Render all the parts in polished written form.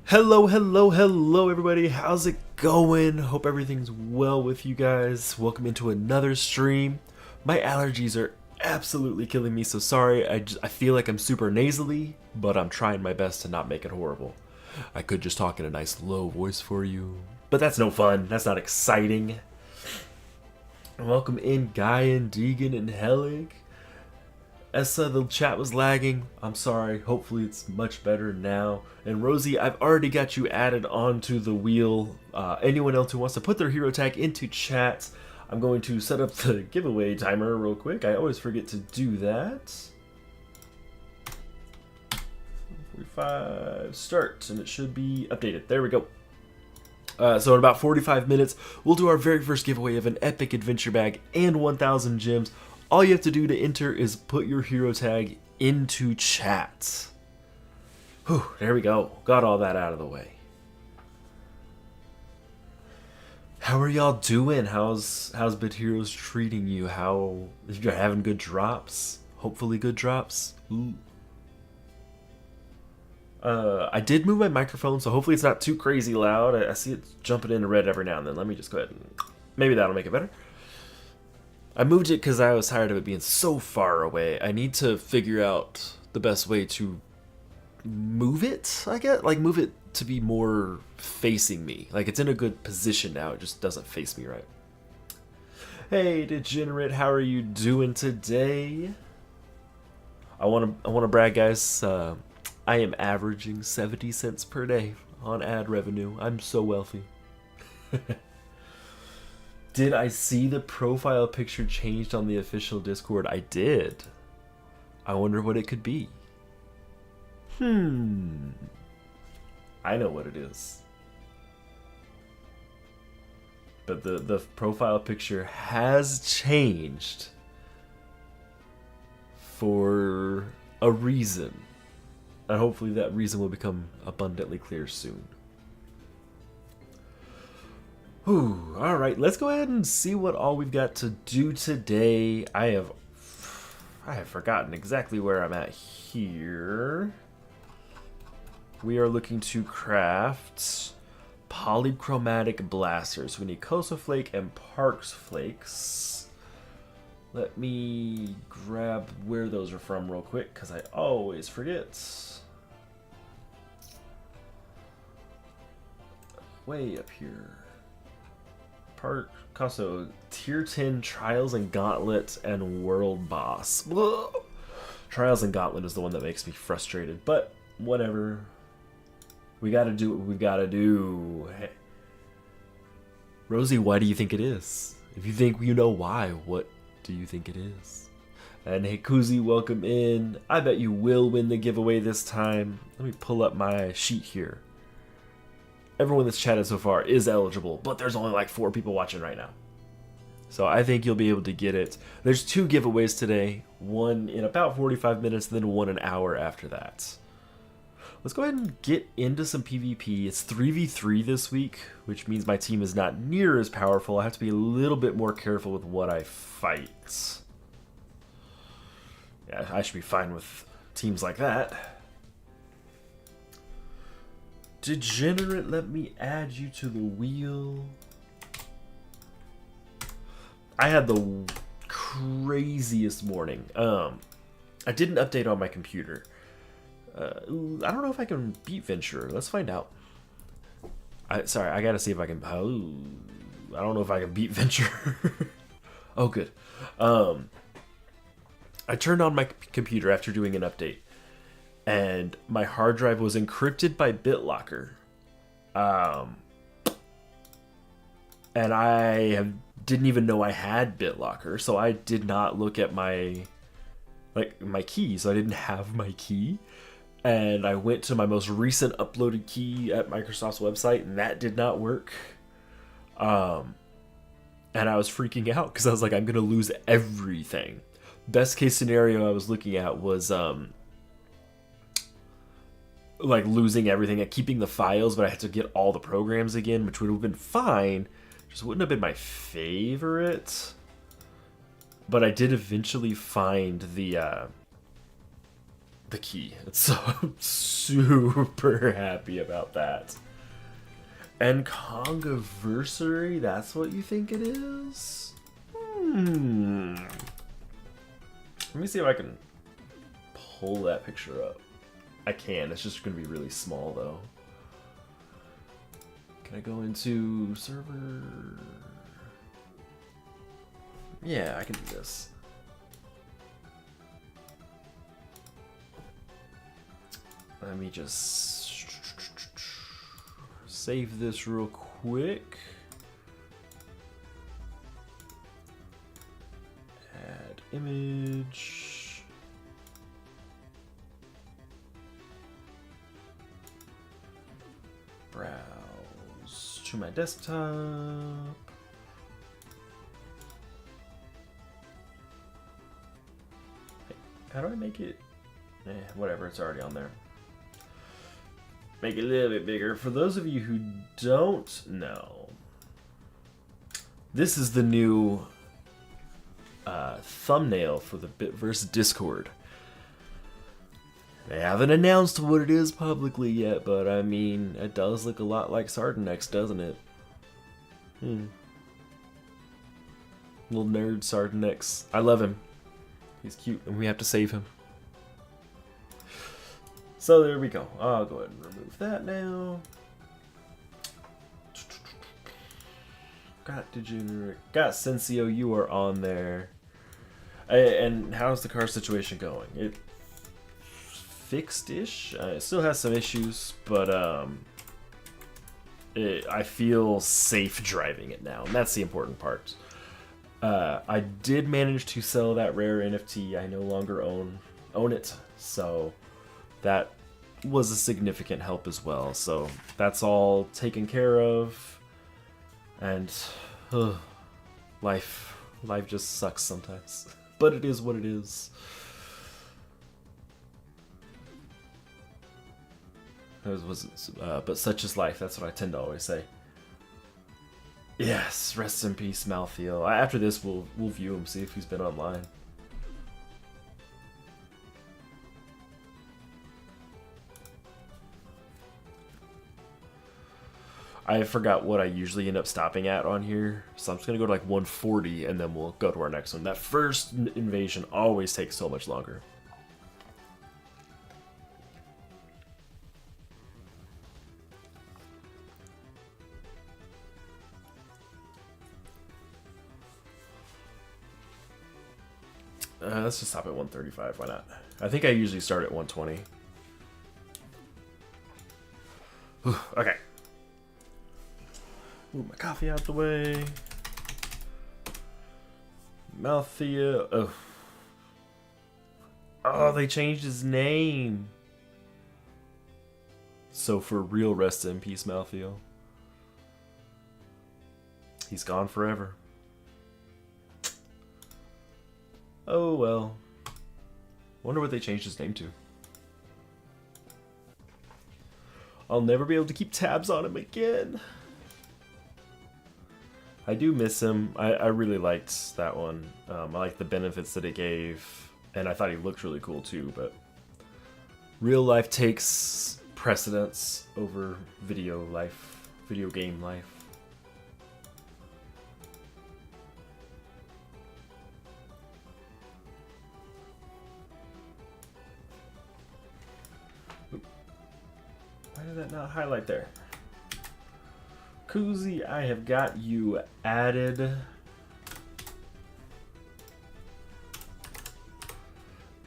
Hello everybody. How's it going? Hope everything's well with you guys. Welcome into another stream. My allergies are absolutely killing me, so sorry. I feel like I'm super nasally, but I'm trying my best to not make it horrible. I could just talk in a nice low voice for you, but that's no fun. That's not exciting. Welcome in Guy and Deegan and Helig. Essa, the chat was lagging. I'm sorry. Hopefully it's much better now. And Rosie, I've already got you added onto the wheel. Anyone else who wants to put their hero tag into chat, I'm going to set up the giveaway timer real quick. I always forget to do that. 45 start, and it should be updated. There we go. So in about 45 minutes, we'll do our very first giveaway of an epic adventure bag and 1,000 gems. All you have to do to enter is put your hero tag into chat. Whew, there we go. Got all that out of the way. How are y'all doing? How's Bit Heroes treating you? How if you're having good drops? Hopefully good drops. Ooh. I did move my microphone, so hopefully it's not too crazy loud. I see it jumping into red every now and then. Let me just go ahead and maybe that'll make it better. I moved it because I was tired of it being so far away. I need to figure out the best way to move it, I guess. Like, move it to be more facing me. Like, it's in a good position now. It just doesn't face me right. Hey, Degenerate, how are you doing today? I want to brag, guys. I am averaging 70 cents per day on ad revenue. I'm so wealthy. Did I see the profile picture changed on the official Discord? I did. I wonder what it could be. I know what it is. But the profile picture has changed for a reason. And hopefully that reason will become abundantly clear soon. Ooh, all right, let's go ahead and see what all we've got to do today. I have forgotten exactly where I'm at here. We are looking to craft polychromatic blasters. We need Kosa Flake and Parks Flakes. Let me grab where those are from real quick, because I always forget. Way up here. Picasso, Tier 10 Trials and Gauntlet and World Boss. Whoa. Trials and Gauntlet is the one that makes me frustrated, but whatever. We gotta do what we gotta do. Hey. Rosie, why do you think it is? If you think you know why, what do you think it is? And hey, Kuzi, welcome in. I bet you will win the giveaway this time. Let me pull up my sheet here. Everyone that's chatted so far is eligible, but there's only like 4 people watching right now. So I think you'll be able to get it. There's 2 giveaways today, one in about 45 minutes, then one an hour after that. Let's go ahead and get into some PvP. It's 3v3 this week, which means my team is not near as powerful. I have to be a little bit more careful with what I fight. Yeah, I should be fine with teams like that. Degenerate, let me add you to the wheel. I had the craziest morning. I did an update on my computer. I don't know if I can beat Venture. Let's find out. Sorry, I gotta see if I can. Oh, I don't know if I can beat Venture. Oh, good. I turned on my computer after doing an update, and my hard drive was encrypted by BitLocker. And I didn't even know I had BitLocker, so I did not look at my key, so I didn't have my key. And I went to my most recent uploaded key at Microsoft's website, and that did not work. And I was freaking out because I was like, I'm gonna lose everything. Best case scenario I was looking at was like losing everything and keeping the files, but I had to get all the programs again, which would have been fine. Just wouldn't have been my favorite. But I did eventually find the the key. So I'm super happy about that. And Congaversary, that's what you think it is? Let me see if I can pull that picture up. I can, it's just gonna be really small though. Can I go into server? Yeah, I can do this. Let me just save this real quick. Add image. Browse to my desktop. Hey, how do I make it? Whatever, it's already on there. Make it a little bit bigger. For those of you who don't know, this is the new thumbnail for the Bitverse Discord. They haven't announced what it is publicly yet, but I mean, it does look a lot like Sardinex, doesn't it? Little nerd Sardinex. I love him. He's cute, and we have to save him. So there we go. I'll go ahead and remove that now. Got Degenerate. Got Sensio, you are on there. And how's the car situation going? It fixed-ish. It still has some issues, but I feel safe driving it now, and that's the important part. I did manage to sell that rare NFT. I no longer own it, so that was a significant help as well. So that's all taken care of, and life just sucks sometimes, but it is what it is. But such is life. That's what I tend to always say. Yes, rest in peace, Malthiel. After this, we'll view him, see if he's been online. I forgot what I usually end up stopping at on here, so I'm just gonna go to like 140, and then we'll go to our next one. That first invasion always takes so much longer. Let's just stop at 135, why not? I think I usually start at 120. Okay. Move my coffee out the way. Malthea. Oh, they changed his name. So for real, rest in peace, Malthea. He's gone forever. Oh well. Wonder what they changed his name to. I'll never be able to keep tabs on him again. I do miss him. I really liked that one. I liked the benefits that it gave, and I thought he looked really cool too, but real life takes precedence over video game life. Why did that not highlight there? Koozie, I have got you added.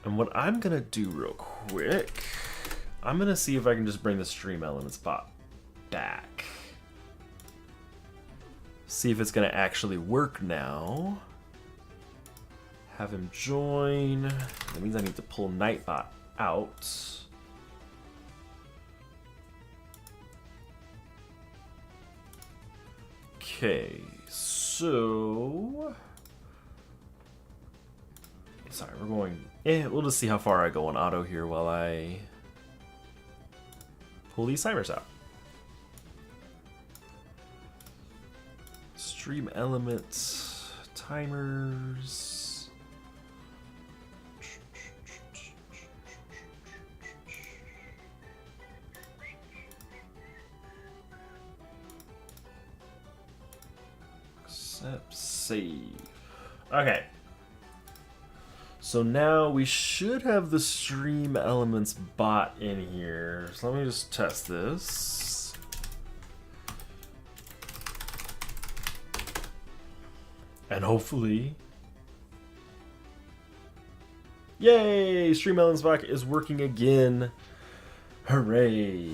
And what I'm gonna do real quick, I'm gonna see if I can just bring the stream element spot back. See if it's gonna actually work now. Have him join. That means I need to pull Nightbot out. Okay, so sorry, we're going. We'll just see how far I go on auto here while I pull these timers out. Stream elements, timers. Accept save. Okay. So now we should have the stream elements bot in here. So let me just test this. And hopefully... Yay! Stream elements bot is working again. Hooray!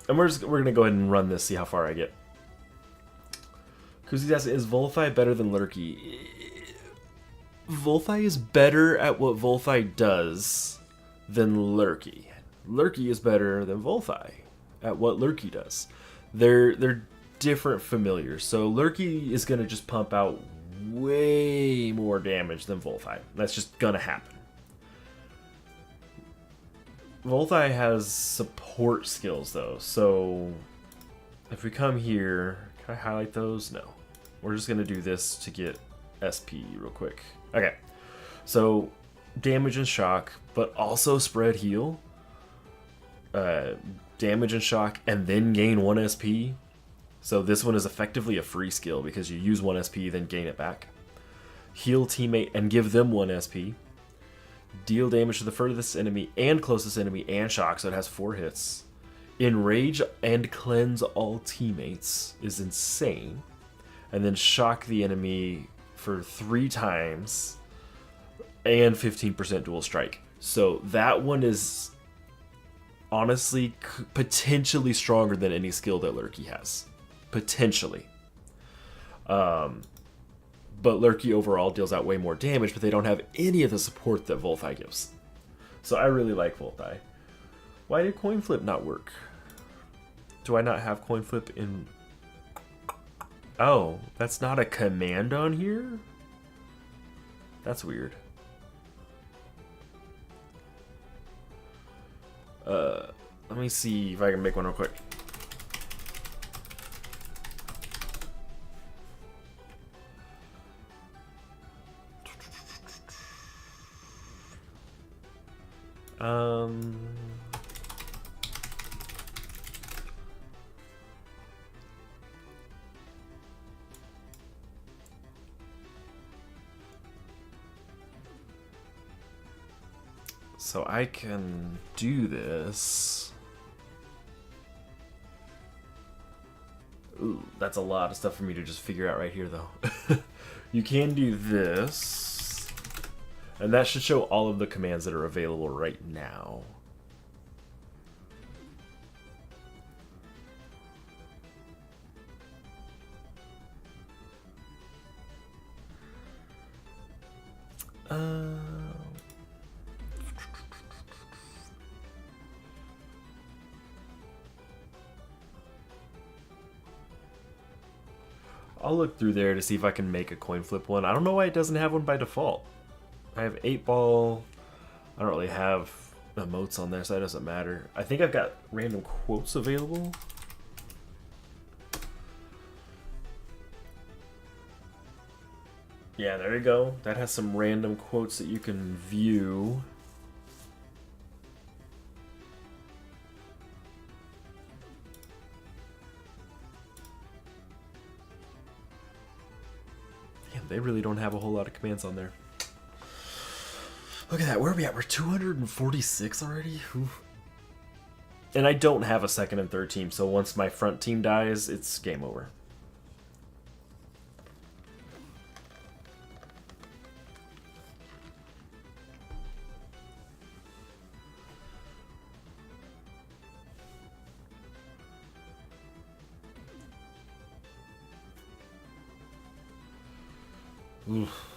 And we're gonna go ahead and run this, see how far I get. Kuzi's asking, is Volfi better than Lurky? Volfi is better at what Volfi does than Lurky. Lurky is better than Volfi at what Lurky does. They're different familiars. So Lurky is gonna just pump out way more damage than Volfi. That's just gonna happen. Volfi has support skills though, so if we come here, can I highlight those? No. We're just gonna do this to get SP real quick. Okay, so damage and shock, but also spread heal. Damage and shock, and then gain 1 SP. So this one is effectively a free skill because you use 1 SP, then gain it back. Heal teammate and give them 1 SP. Deal damage to the furthest enemy and closest enemy and shock, so it has 4 hits. Enrage and cleanse all teammates is insane. And then shock the enemy for 3 times and 15% dual strike. So that one is honestly potentially stronger than any skill that Lurky has. Potentially. But Lurky overall deals out way more damage, but they don't have any of the support that Volfi gives. So I really like Volfi. Why did coin flip not work? Do I not have coin flip in... Oh, that's not a command on here? That's weird. Let me see if I can make one real quick. So I can do this. Ooh, that's a lot of stuff for me to just figure out right here, though. You can do this. And that should show all of the commands that are available right now. I'll look through there to see if I can make a coin flip one. I don't know why it doesn't have one by default. I have 8-ball. I don't really have emotes on there, so that doesn't matter. I think I've got random quotes available. Yeah, there you go. That has some random quotes that you can view. Damn, they really don't have a whole lot of commands on there. Look at that. Where are we at? We're 246 already? Oof. And I don't have a second and third team, so once my front team dies, it's game over. Oof.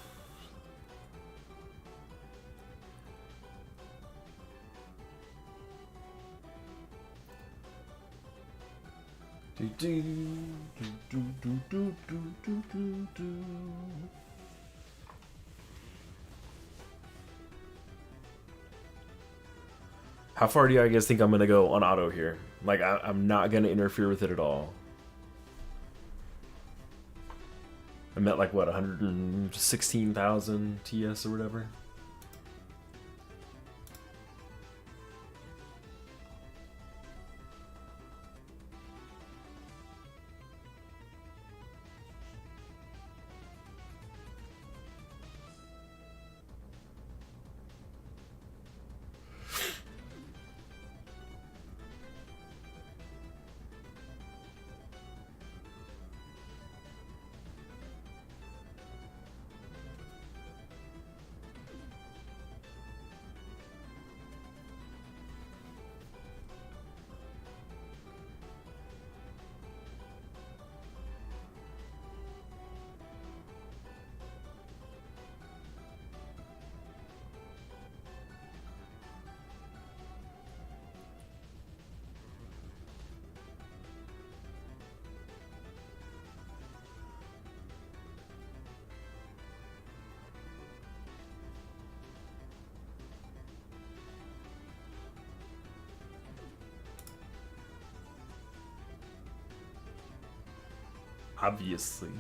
Do, do, do, do, do, do, do, do, do. How far do you guys think I'm gonna go on auto here? Like, I'm not gonna interfere with it at all. I'm at like what, 116,000 TS or whatever. Obviously,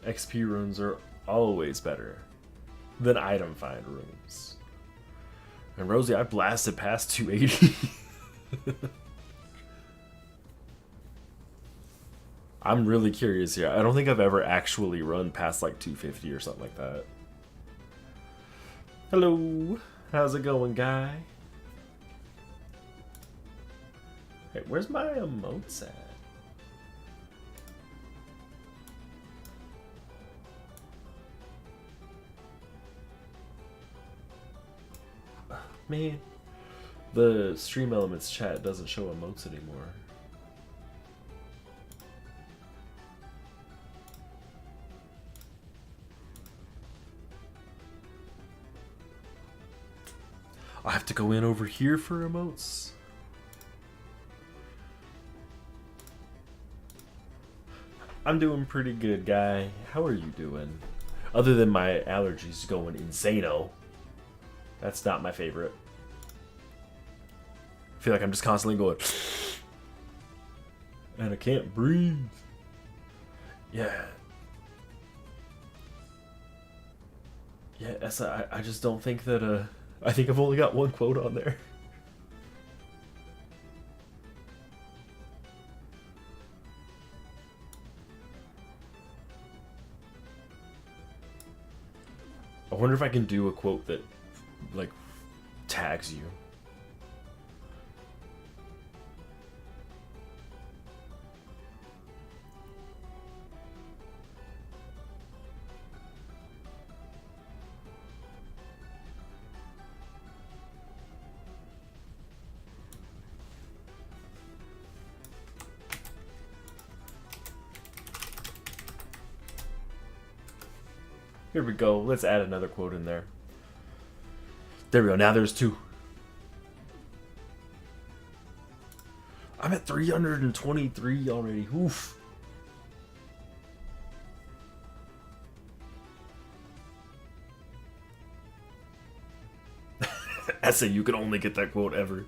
XP runes are always better than item find runes. And Rosie, I blasted past 280. I'm really curious here. I don't think I've ever actually run past like 250 or something like that. Hello, how's it going, guy? Hey, where's my emotes at? Man, the Stream Elements chat doesn't show emotes anymore. I have to go in over here for emotes. I'm doing pretty good, guy. How are you doing? Other than my allergies going insano. That's not my favorite. I feel like I'm just constantly going and I can't breathe. Yeah. Yeah, I just don't think that I think I've only got one quote on there. I wonder if I can do a quote that like tags you. Here we go. Let's add another quote in there. There we go. Now there's two. I'm at 323 already. Oof. I say you can only get that quote ever.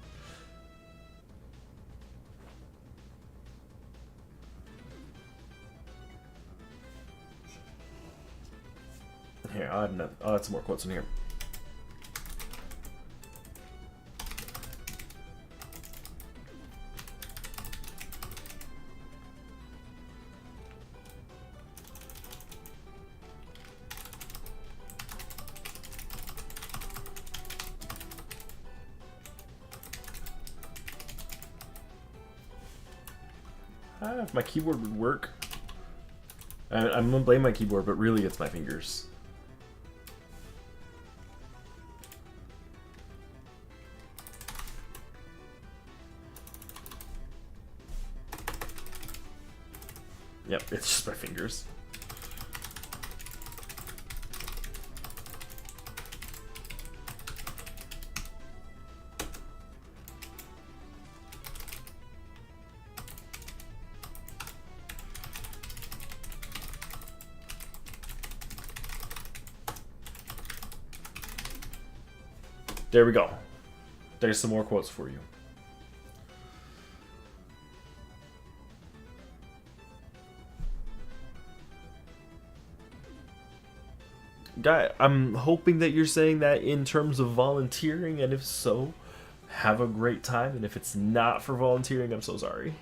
Here, I'll add some more quotes in here. If my keyboard would work. I'm gonna blame my keyboard, but really it's my fingers. Yep, it's just my fingers. There we go. There's some more quotes for you. Guy, I'm hoping that you're saying that in terms of volunteering, and if so, have a great time. And if it's not for volunteering, I'm so sorry.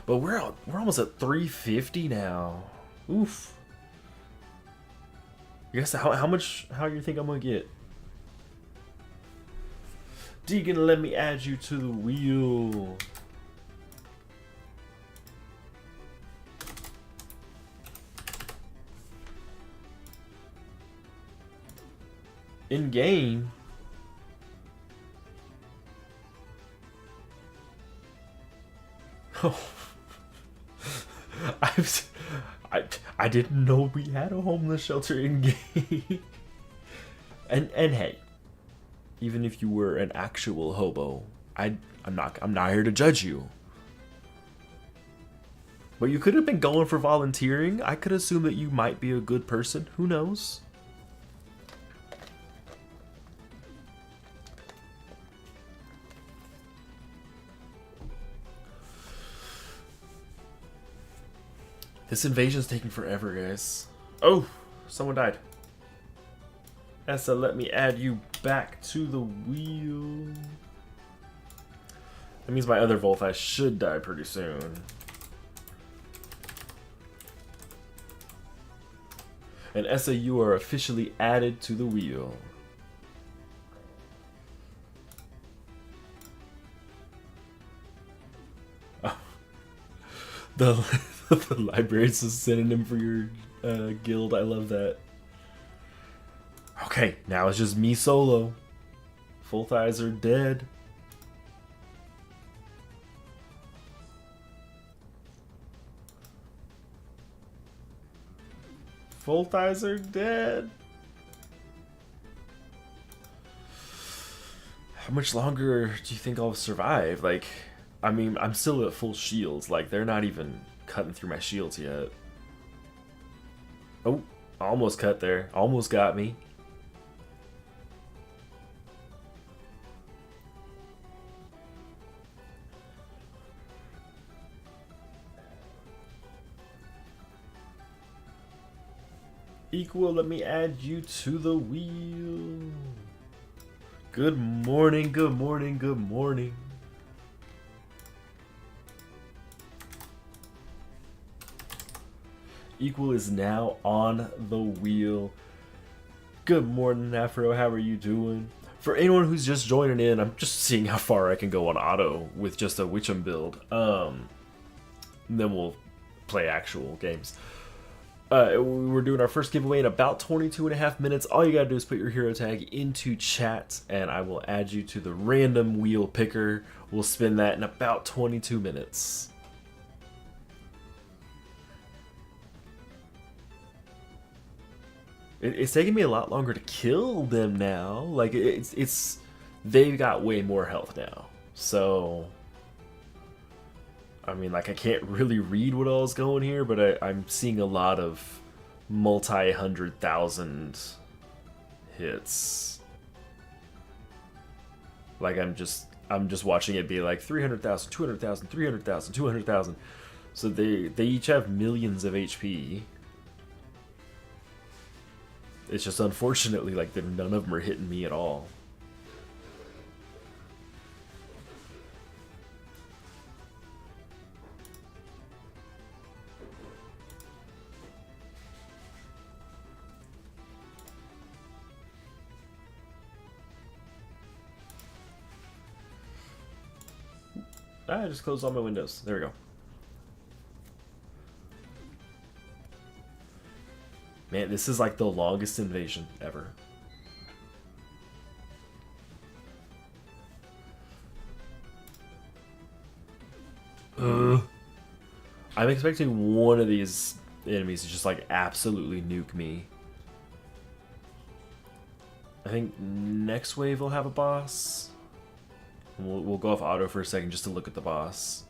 But we're almost at 350 now. Oof. I guess how you think I'm gonna get? Deegan, let me add you to the wheel. In game. Oh. I didn't know we had a homeless shelter in game. and hey, even if you were an actual hobo, I'm not here to judge you. But you could have been going for volunteering. I could assume that you might be a good person. Who knows? This invasion's taking forever, guys. Oh, someone died. Essa, let me add you back to the wheel. That means my other Volthi should die pretty soon. And Essa, you are officially added to the wheel. Oh. The librarian's a synonym for your guild. I love that. Okay, now it's just me solo. Full thighs are dead. Full thighs are dead. How much longer do you think I'll survive? Like, I mean, I'm still at full shields. Like, they're not even cutting through my shields yet. Oh, almost cut there. Almost got me. Equal, let me add you to the wheel. Good morning, good morning, good morning. Equal is now on the wheel. Good morning, Afro. How are you doing? For anyone who's just joining in, I'm just seeing how far I can go on auto with just a Witchem build. And then we'll play actual games. We're doing our first giveaway in about 22.5 minutes. All you gotta do is put your hero tag into chat, and I will add you to the random wheel picker. We'll spin that in about 22 minutes. It's taking me a lot longer to kill them now. Like they've got way more health now. So I mean, like, I can't really read what all's going here, but I'm seeing a lot of multi-100,000 hits. Like, I'm just watching it be like 300,000, 200,000, 300,000, 200,000. So they each have millions of HP. It's just unfortunately like that none of them are hitting me at all. I just closed all my windows. There we go. Man, this is like the longest invasion ever. I'm expecting one of these enemies to just like absolutely nuke me. I think next wave will have a boss. We'll go off auto for a second just to look at the boss.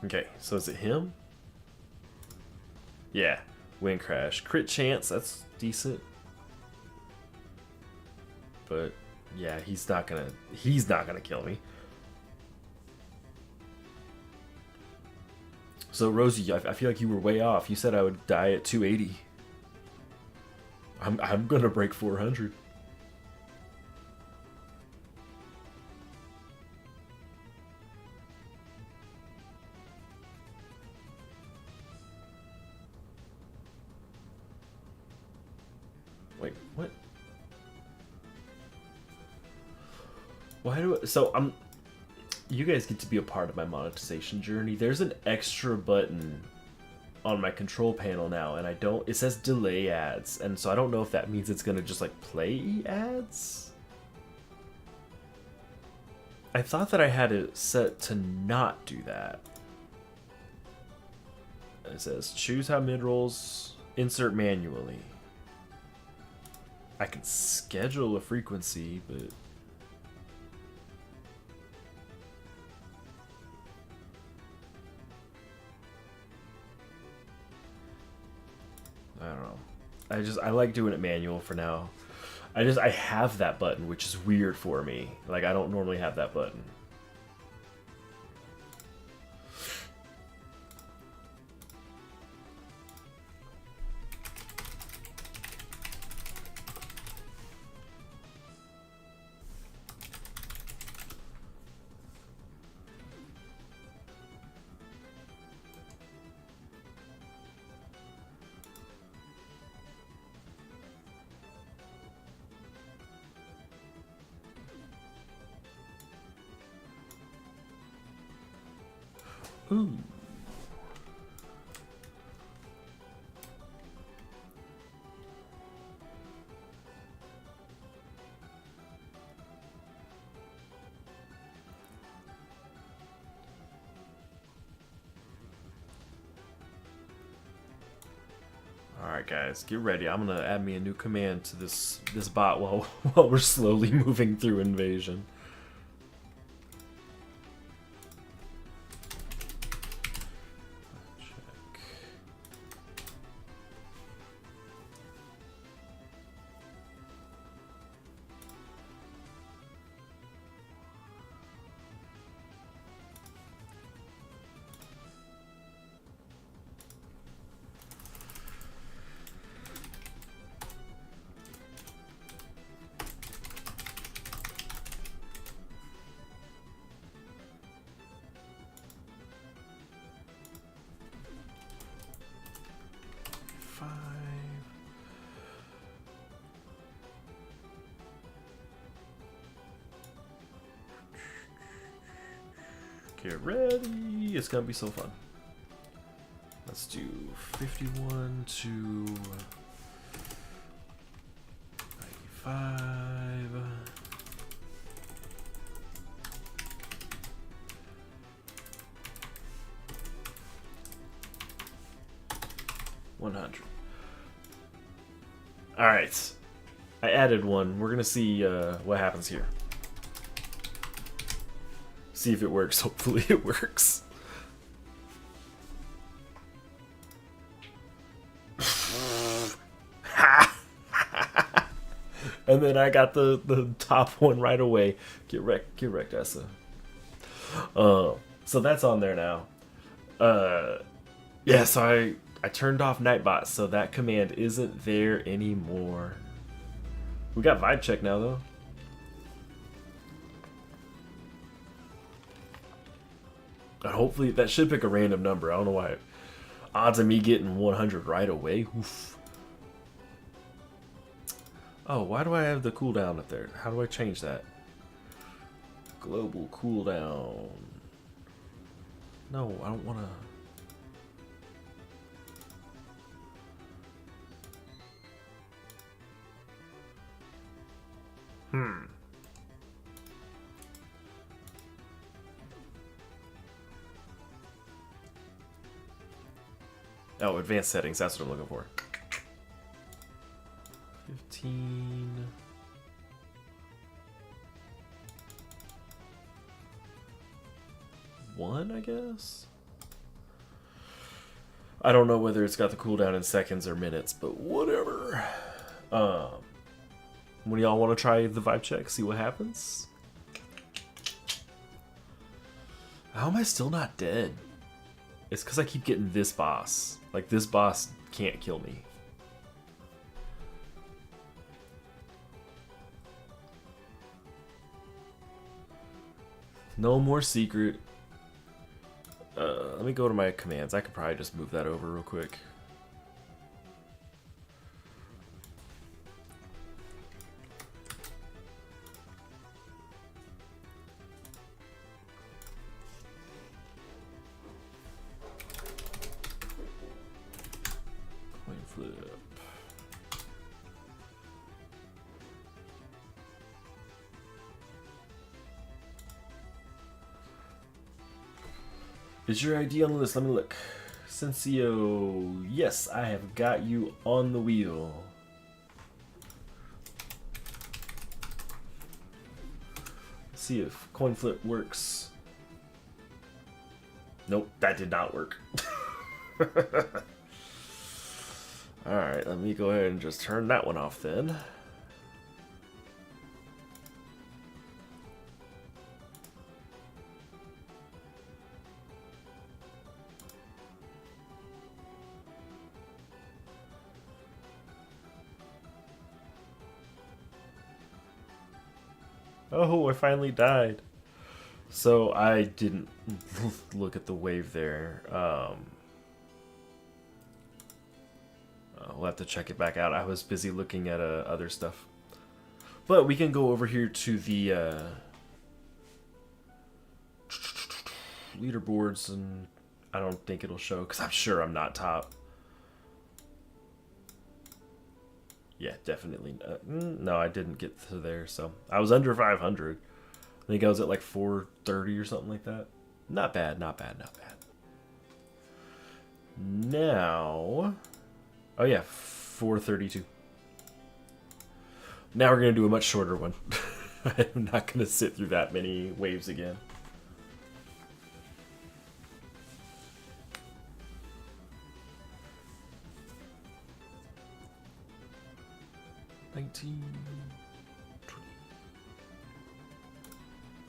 Okay, so is it him? Yeah, wind crash. Crit chance, that's decent. But yeah, he's not gonna kill me. So Rosie, I feel like you were way off. You said I would die at 280. I'm gonna break 400. Wait, what? Why do I, so you guys get to be a part of my monetization journey. There's an extra button on my control panel now, and it says delay ads, and so I don't know if that means it's gonna just like play ads. I thought that I had it set to not do that. It says choose how mid rolls insert manually. I can schedule a frequency, but I don't know. I like doing it manual for now. I have that button, which is weird for me. Like, I don't normally have that button. Ooh. Alright guys, get ready. I'm gonna add me a new command to this bot while we're slowly moving through invasion. Check. Get ready. It's gonna be so fun. Let's do 51 to 95. All right, I added one. We're gonna see what happens here. See if it works. Hopefully it works. And then I got the top one right away. Get wrecked, Essa. So that's on there now. Yeah, so I turned off Nightbot, so that command isn't there anymore. We got vibe check now though. And hopefully that should pick a random number. I don't know why. Odds of me getting 100 right away. Oof. Oh, why do I have the cooldown up there? How do I change that? Global cooldown. No, I don't want to. Oh, advanced settings. That's what I'm looking for. 15. One, I guess? I don't know whether it's got the cooldown in seconds or minutes, but whatever. When y'all want to try the vibe check, see what happens? How am I still not dead? It's because I keep getting this boss. Like, this boss can't kill me. No more secret. Let me go to my commands. I could probably just move that over real quick. Coin flip. Is your ID on the list? Let me look. Sensio, yes, I have got you on the wheel. Let's see if coin flip works. Nope, that did not work. Alright, let me go ahead and just turn that one off then. Oh, I finally died. So I didn't look at the wave there. We'll have to check it back out. I was busy looking at other stuff. But we can go over here to the leaderboards and I don't think it'll show because I'm sure I'm not top. Yeah, definitely. No, I didn't get to there, so I was under 500. I think I was at like 430 or something like that. Not bad, not bad, not bad. Now, oh yeah, 432. Now we're going to do a much shorter one. I'm not going to sit through that many waves again.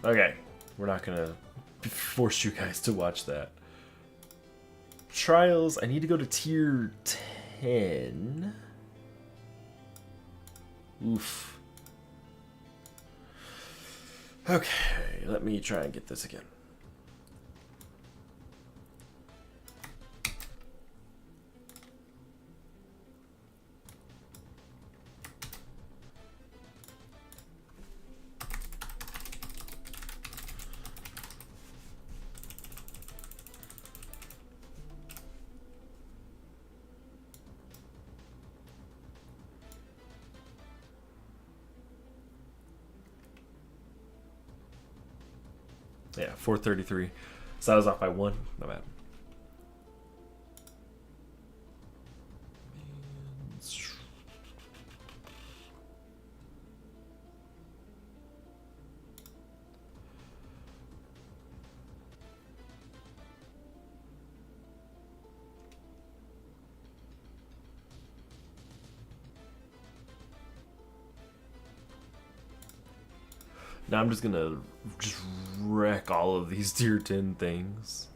Okay, we're not going to force you guys to watch that. Trials, I need to go to tier 10. Oof. Okay, let me try and get this again. Yeah, 433. So I was off by 1. Not bad. Now I'm just gonna wreck all of these tier 10 things.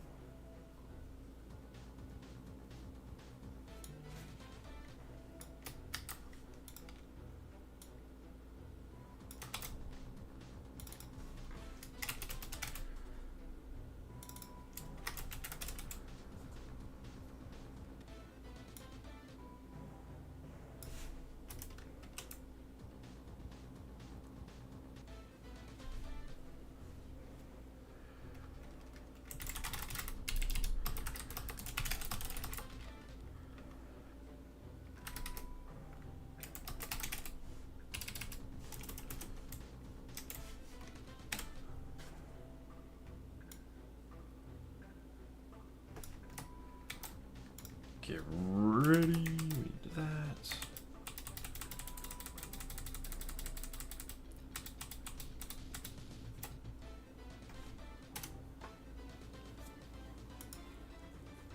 Get ready. We need that.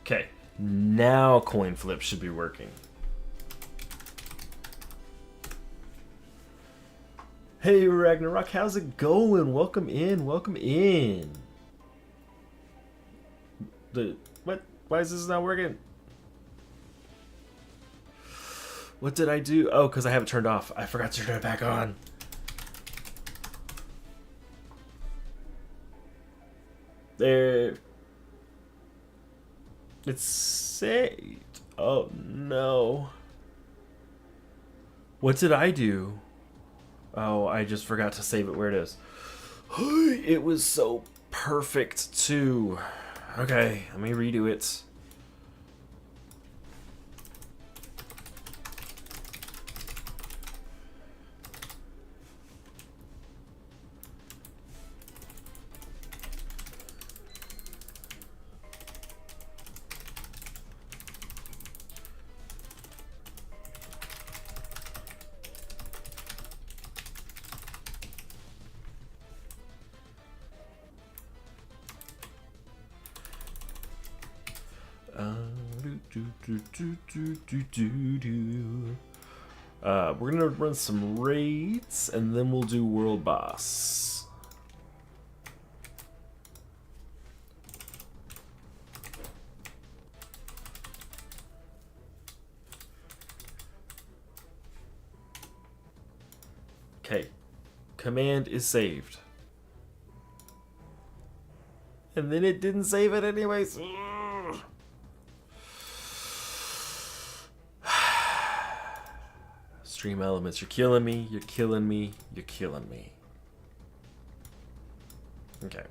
Okay, now coin flip should be working. Hey Ragnarok, how's it going? Welcome in, welcome in. What? Why is this not working? What did I do? Oh, because I have it turned off. I forgot to turn it back on. There. It's saved. Oh, no. What did I do? Oh, I just forgot to save it where it is. It was so perfect, too. Okay, let me redo it. We're gonna run some raids and then we'll do world boss. Okay, command is saved. And then it didn't save it anyways. Stream elements, you're killing me, you're killing me, you're killing me. Okay.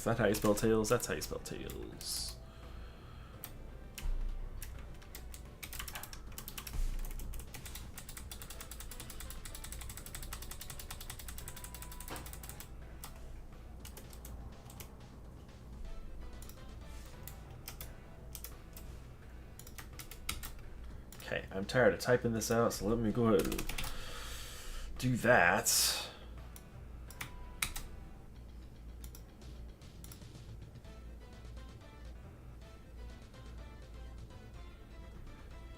That's not how you spell tails. That's how you spell tails. Okay, I'm tired of typing this out, so let me go ahead and do that.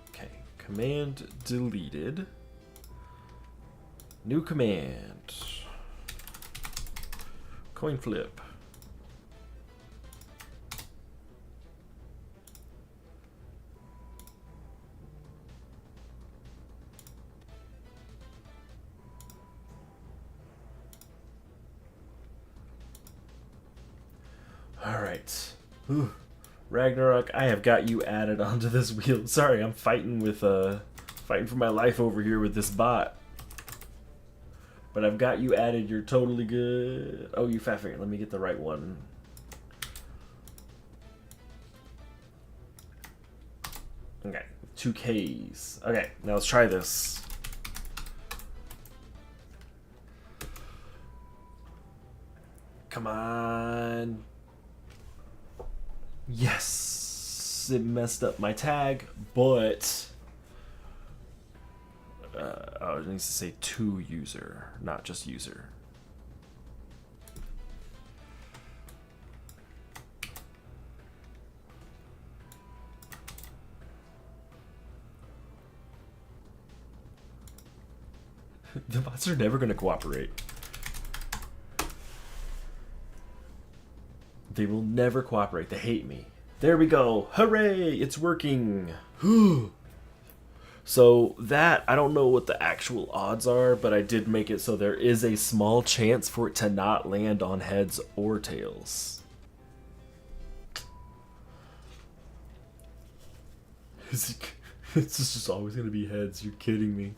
Okay, command deleted. New command. Coin flip. Alright. Ragnarok, I have got you added onto this wheel. Sorry, I'm fighting with fighting for my life over here with this bot. But I've got you added, you're totally good. Oh, you fat finger. Let me get the right one. Okay, 2 Ks. Okay, now let's try this. Come on. Yes, it messed up my tag, but oh, it needs to say to user, not just user. The bots are never going to cooperate. They will never cooperate. They hate me. There we go. Hooray! It's working. So that, I don't know what the actual odds are, but I did make it so there is a small chance for it to not land on heads or tails. It's just always going to be heads. You're kidding me.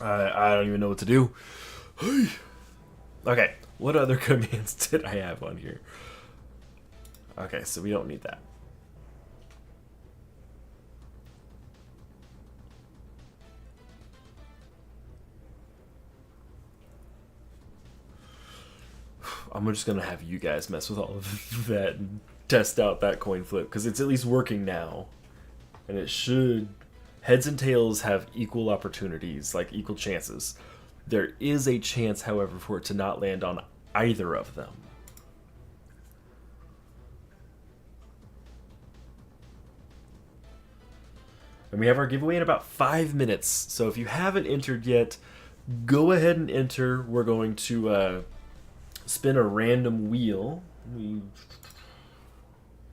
I don't even know what to do. Okay, what other commands did I have on here? Okay, so we don't need that. I'm just gonna have you guys mess with all of that and test out that coin flip, because it's at least working now. And it should... Heads and tails have equal opportunities, like equal chances. There is a chance, however, for it to not land on either of them. And we have our giveaway in about 5 minutes. So if you haven't entered yet, go ahead and enter. We're going to spin a random wheel. We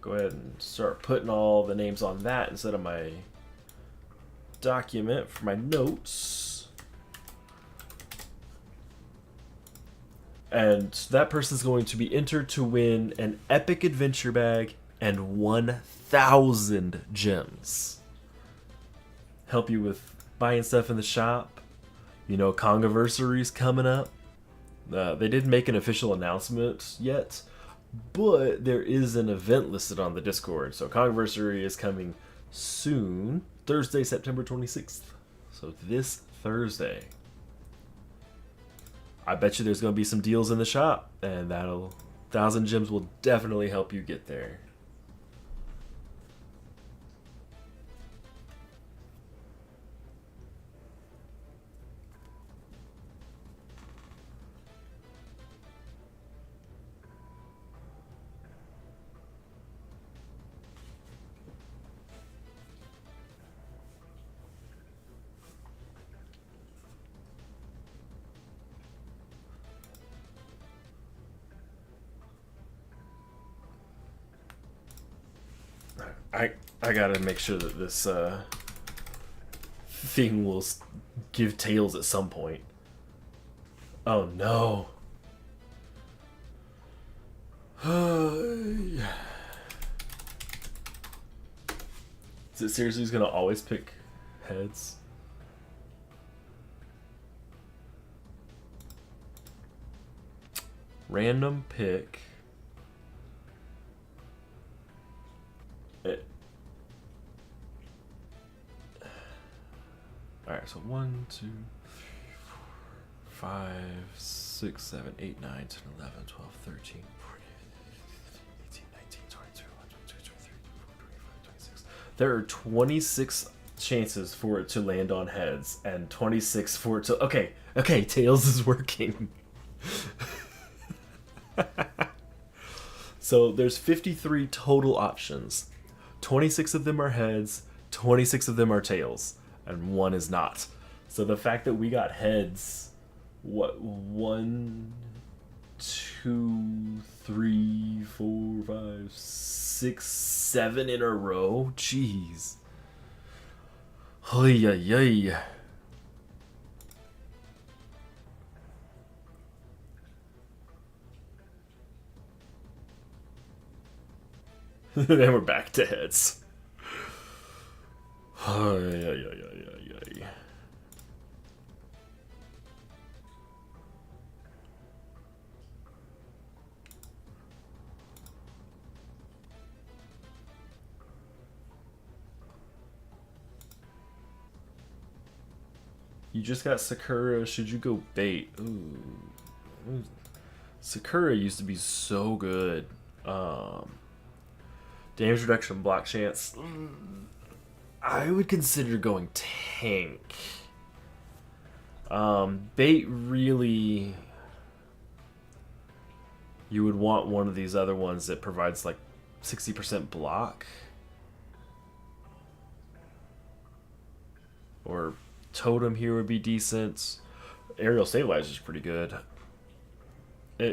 go ahead and start putting all the names on that instead of my document for my notes. And that person's going to be entered to win an epic adventure bag and 1,000 gems. Help you with buying stuff in the shop. You know, Congiversary's coming up. They didn't make an official announcement yet, but there is an event listed on the Discord. So Congiversary is coming soon. Thursday, September 26th. So this Thursday. I bet you there's going to be some deals in the shop, and that'll 1,000 gems will definitely help you get there. I gotta make sure that this thing will give tails at some point. Oh no. Is it seriously just gonna always pick heads? random pick. Alright, so 1, 2, 3, 4, 5, 6, 7, 8, 9, 10, 11, 12, 13, 14, 18, 19, 20, 21, 22, 23, 24, 25, 26. There are 26 chances for it to land on heads and 26 for it to... Okay, tails is working. So there's 53 total options. 26 of them are heads, 26 of them are tails, and one is not. So the fact that we got heads, what, 1, 2, 3, 4, 5, 6, 7 in a row? Jeez. Oy, oy, oy. Then we're back to heads. Oy, oy, oy, oy, oy. You just got Sakura. Should you go bait? Ooh. Sakura used to be so good. Damage reduction, block chance. I would consider going tank. Bait really... You would want one of these other ones that provides like 60% block. Or Totem here would be decent. Aerial Stabilizer is pretty good.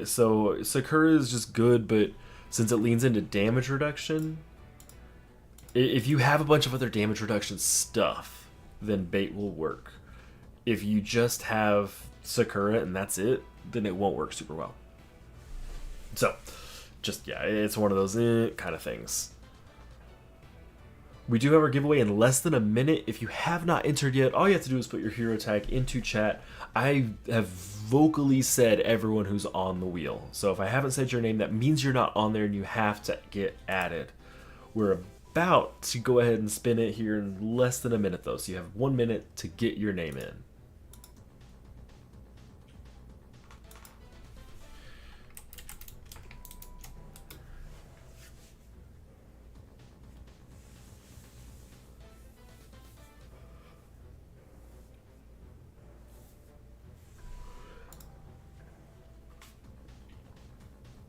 So Sakura is just good, but since it leans into damage reduction, if you have a bunch of other damage reduction stuff, then bait will work. If you just have Sakura and that's it, then it won't work super well. So, just, yeah, it's one of those kind of things. We do have our giveaway in less than a minute. If you have not entered yet, all you have to do is put your hero tag into chat. I have vocally said everyone who's on the wheel. So if I haven't said your name, that means you're not on there and you have to get added. We're about to go ahead and spin it here in less than a minute though. So you have 1 minute to get your name in.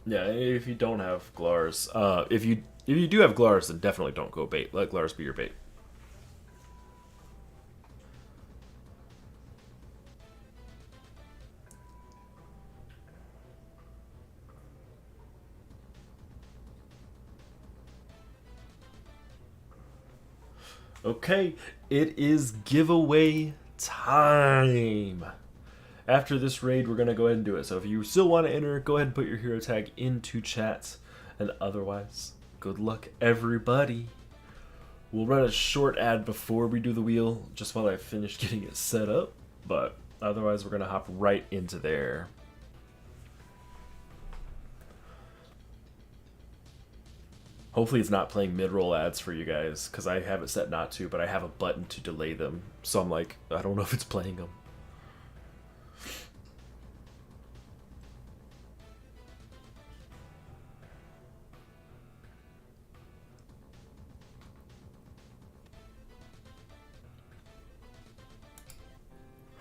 Yeah, if you don't have Glars, if you do have Glars, then definitely don't go bait. Let Glars be your bait. Okay, it is giveaway time. After this raid, we're going to go ahead and do it. So if you still want to enter, go ahead and put your hero tag into chat. And otherwise, good luck, everybody. We'll run a short ad before we do the wheel, just while I finish getting it set up. But otherwise, we're going to hop right into there. Hopefully it's not playing mid-roll ads for you guys, because I have it set not to, but I have a button to delay them. So I'm like, I don't know if it's playing them.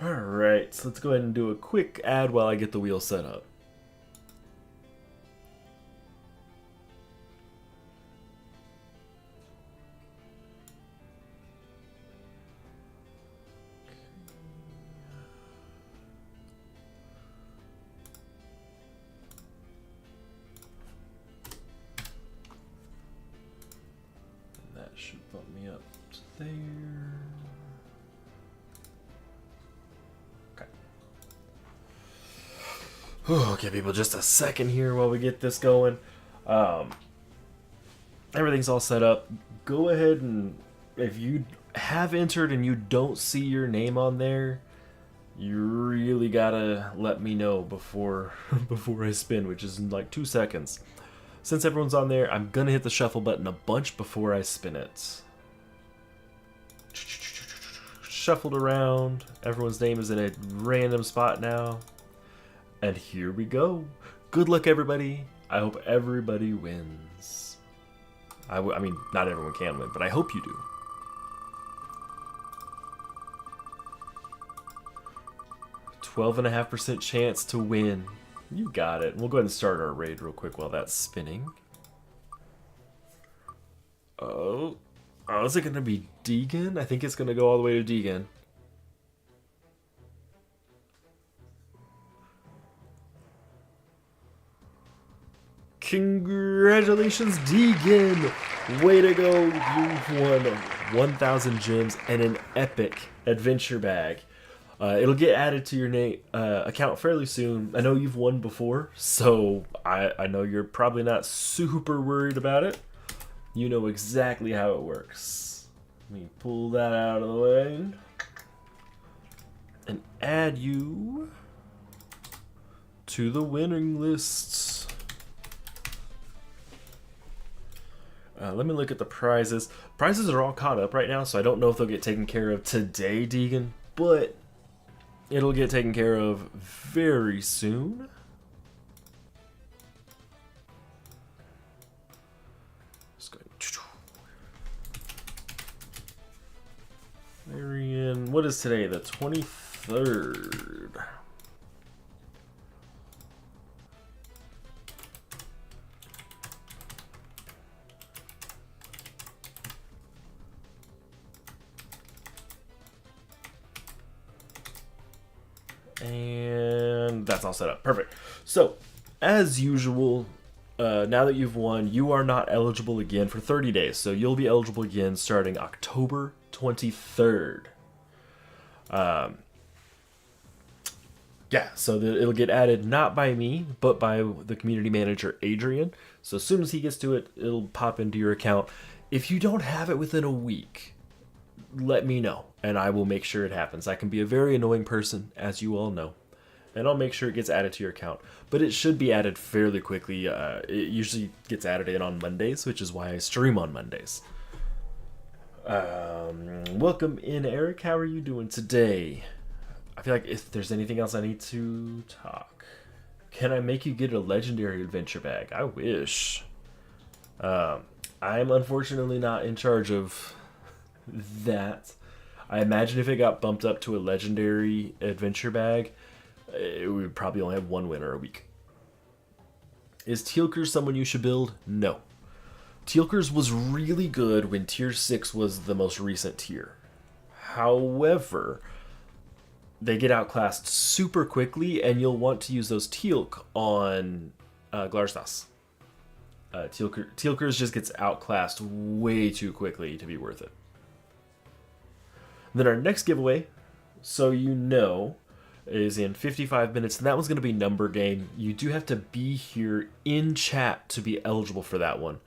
Alright, so let's go ahead and do a quick ad while I get the wheel set up. And that should bump me up to there. Okay, people, just a second here while we get this going. Everything's all set up. Go ahead and, if you have entered and you don't see your name on there, you really gotta let me know before before I spin, which is in like 2 seconds. Since everyone's on there, I'm gonna hit the shuffle button a bunch before I spin it. Shuffled around. Everyone's name is in a random spot now. And here we go. Good luck, everybody. I hope everybody wins. I mean, not everyone can win, but I hope you do. 12.5% chance to win. You got it. We'll go ahead and start our raid real quick while that's spinning. Oh, is it going to be Deegan? I think it's going to go all the way to Deegan. Congratulations, Deegan! Way to go. You've won 1,000 gems and an epic adventure bag. It'll get added to your account fairly soon. I know you've won before, so I know you're probably not super worried about it. You know exactly how it works. Let me pull that out of the way and add you to the winning lists. Let me look at the prizes. Prizes are all caught up right now, so I don't know if they'll get taken care of today, Deegan, but it'll get taken care of very soon. Marion, what is today? The 23rd. And that's all set up. Perfect. So, as usual, now that you've won, you are not eligible again for 30 days. So you'll be eligible again starting October 23rd. Yeah, so it'll get added not by me, but by the community manager, Adrian. So as soon as he gets to it, it'll pop into your account. If you don't have it within a week, let me know, and I will make sure it happens. I can be a very annoying person, as you all know, and I'll make sure it gets added to your account. But it should be added fairly quickly. It usually gets added in on Mondays, which is why I stream on Mondays. Welcome in, Eric. How are you doing today? I feel like if there's anything else I need to talk. Can I make you get a legendary adventure bag? I wish. I'm unfortunately not in charge of that. I imagine if it got bumped up to a legendary adventure bag, it would probably only have one winner a week. Is Teal'c's someone you should build? No. Teal'c's was really good when tier 6 was the most recent tier. However, they get outclassed super quickly, and you'll want to use those Teal'c on Glarstas. Teal'c's just gets outclassed way too quickly to be worth it. Then our next giveaway, so you know, is in 55 minutes, and that one's going to be number game. You do have to be here in chat to be eligible for that one.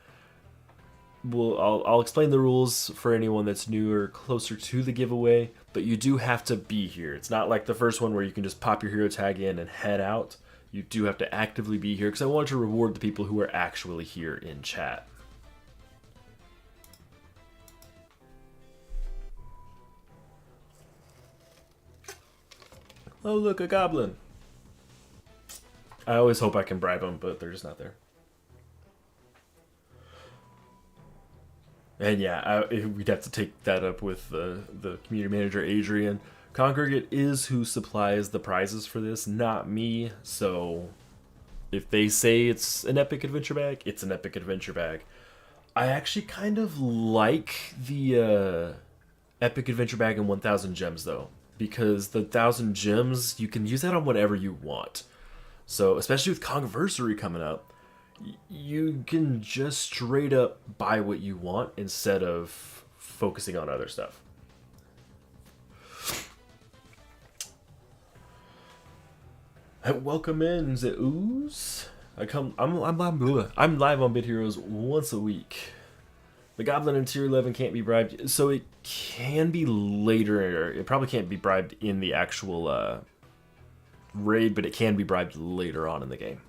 I'll explain the rules for anyone that's new or closer to the giveaway, but you do have to be here. It's not like the first one where you can just pop your hero tag in and head out. You do have to actively be here, because I want to reward the people who are actually here in chat. Oh, look, a goblin. I always hope I can bribe them, but they're just not there. And yeah, we'd have to take that up with the community manager, Adrian. Congregate is who supplies the prizes for this, not me. So if they say it's an epic adventure bag, it's an epic adventure bag. I actually kind of like the epic adventure bag and 1,000 gems, though. Because the 1,000 gems, you can use that on whatever you want. So, especially with Conversary coming up, you can just straight up buy what you want instead of focusing on other stuff. Welcome in, Zeus. I'm live on Bit Heroes once a week. The goblin in tier 11 can't be bribed, so it can be later. It probably can't be bribed in the actual raid, but it can be bribed later on in the game.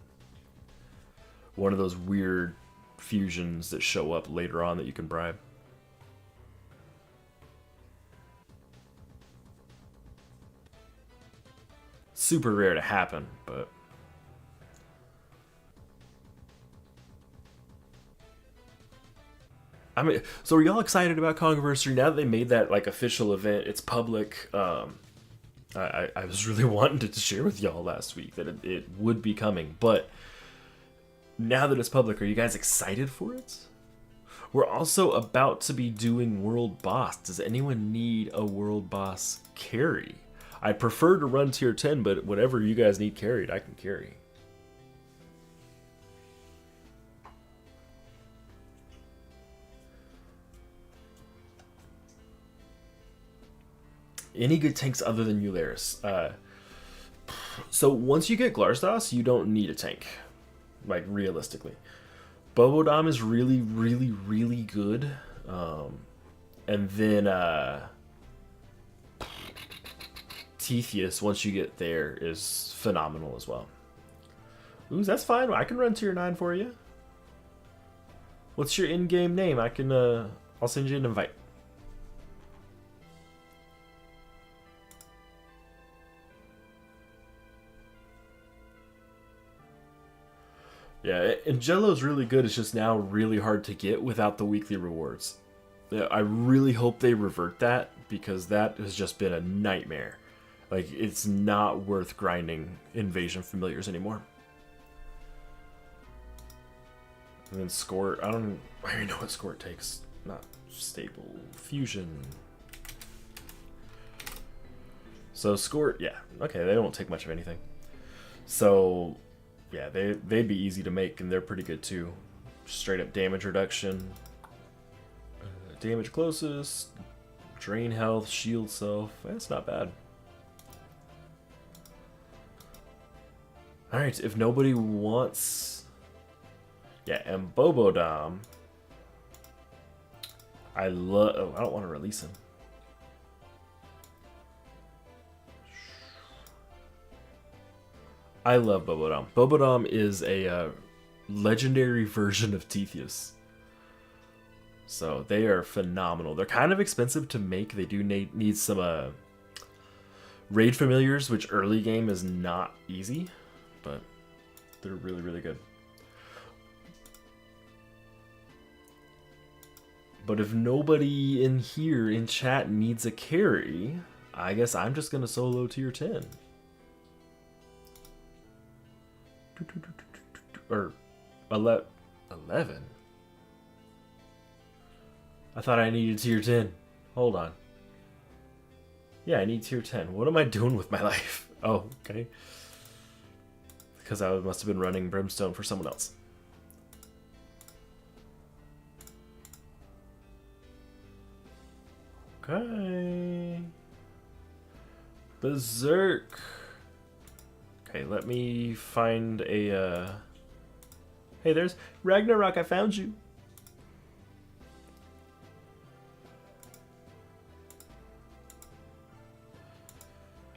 One of those weird fusions that show up later on that you can bribe. Super rare to happen, but I mean, so are y'all excited about Controversy now that they made that like official event? It's public. I was really wanting to share with y'all last week that it would be coming, but now that it's public, are you guys excited for it? We're also about to be doing World Boss. Does anyone need a World Boss carry? I prefer to run tier 10, but whatever you guys need carried, I can carry. Any good tanks other than Eularis? So once you get Glarstos, you don't need a tank. Like, realistically. Bobodam is really, really, really good. And then Tetheus, once you get there, is phenomenal as well. Ooh, that's fine. I can run tier 9 for you. What's your in-game name? I can, I'll send you an invite. Yeah, and Jello's really good. It's just now really hard to get without the weekly rewards. I really hope they revert that, because that has just been a nightmare. Like, it's not worth grinding Invasion Familiars anymore. And then Skort, I don't even know what Skort takes. Not stable. Fusion. So Skort, yeah. Okay, they don't take much of anything. So yeah, they'd be easy to make, and they're pretty good too. Straight up damage reduction, damage closest, drain health, shield self. That's not bad. All right, if nobody wants, yeah, and Bobodam. I love. Oh, I don't want to release him. I love Bobodam. Bobodam is a legendary version of Tetheus. So they are phenomenal. They're kind of expensive to make. They do need some raid familiars, which early game is not easy, but they're really, really good. But if nobody in here in chat needs a carry, I guess I'm just going to solo tier 10. Or 11. I thought I needed tier 10. Hold on. Yeah, I need tier 10. What am I doing with my life? Oh, okay. Because I must have been running Brimstone for someone else. Okay. Berserk. Okay, let me find a, Hey, there's Ragnarok, I found you.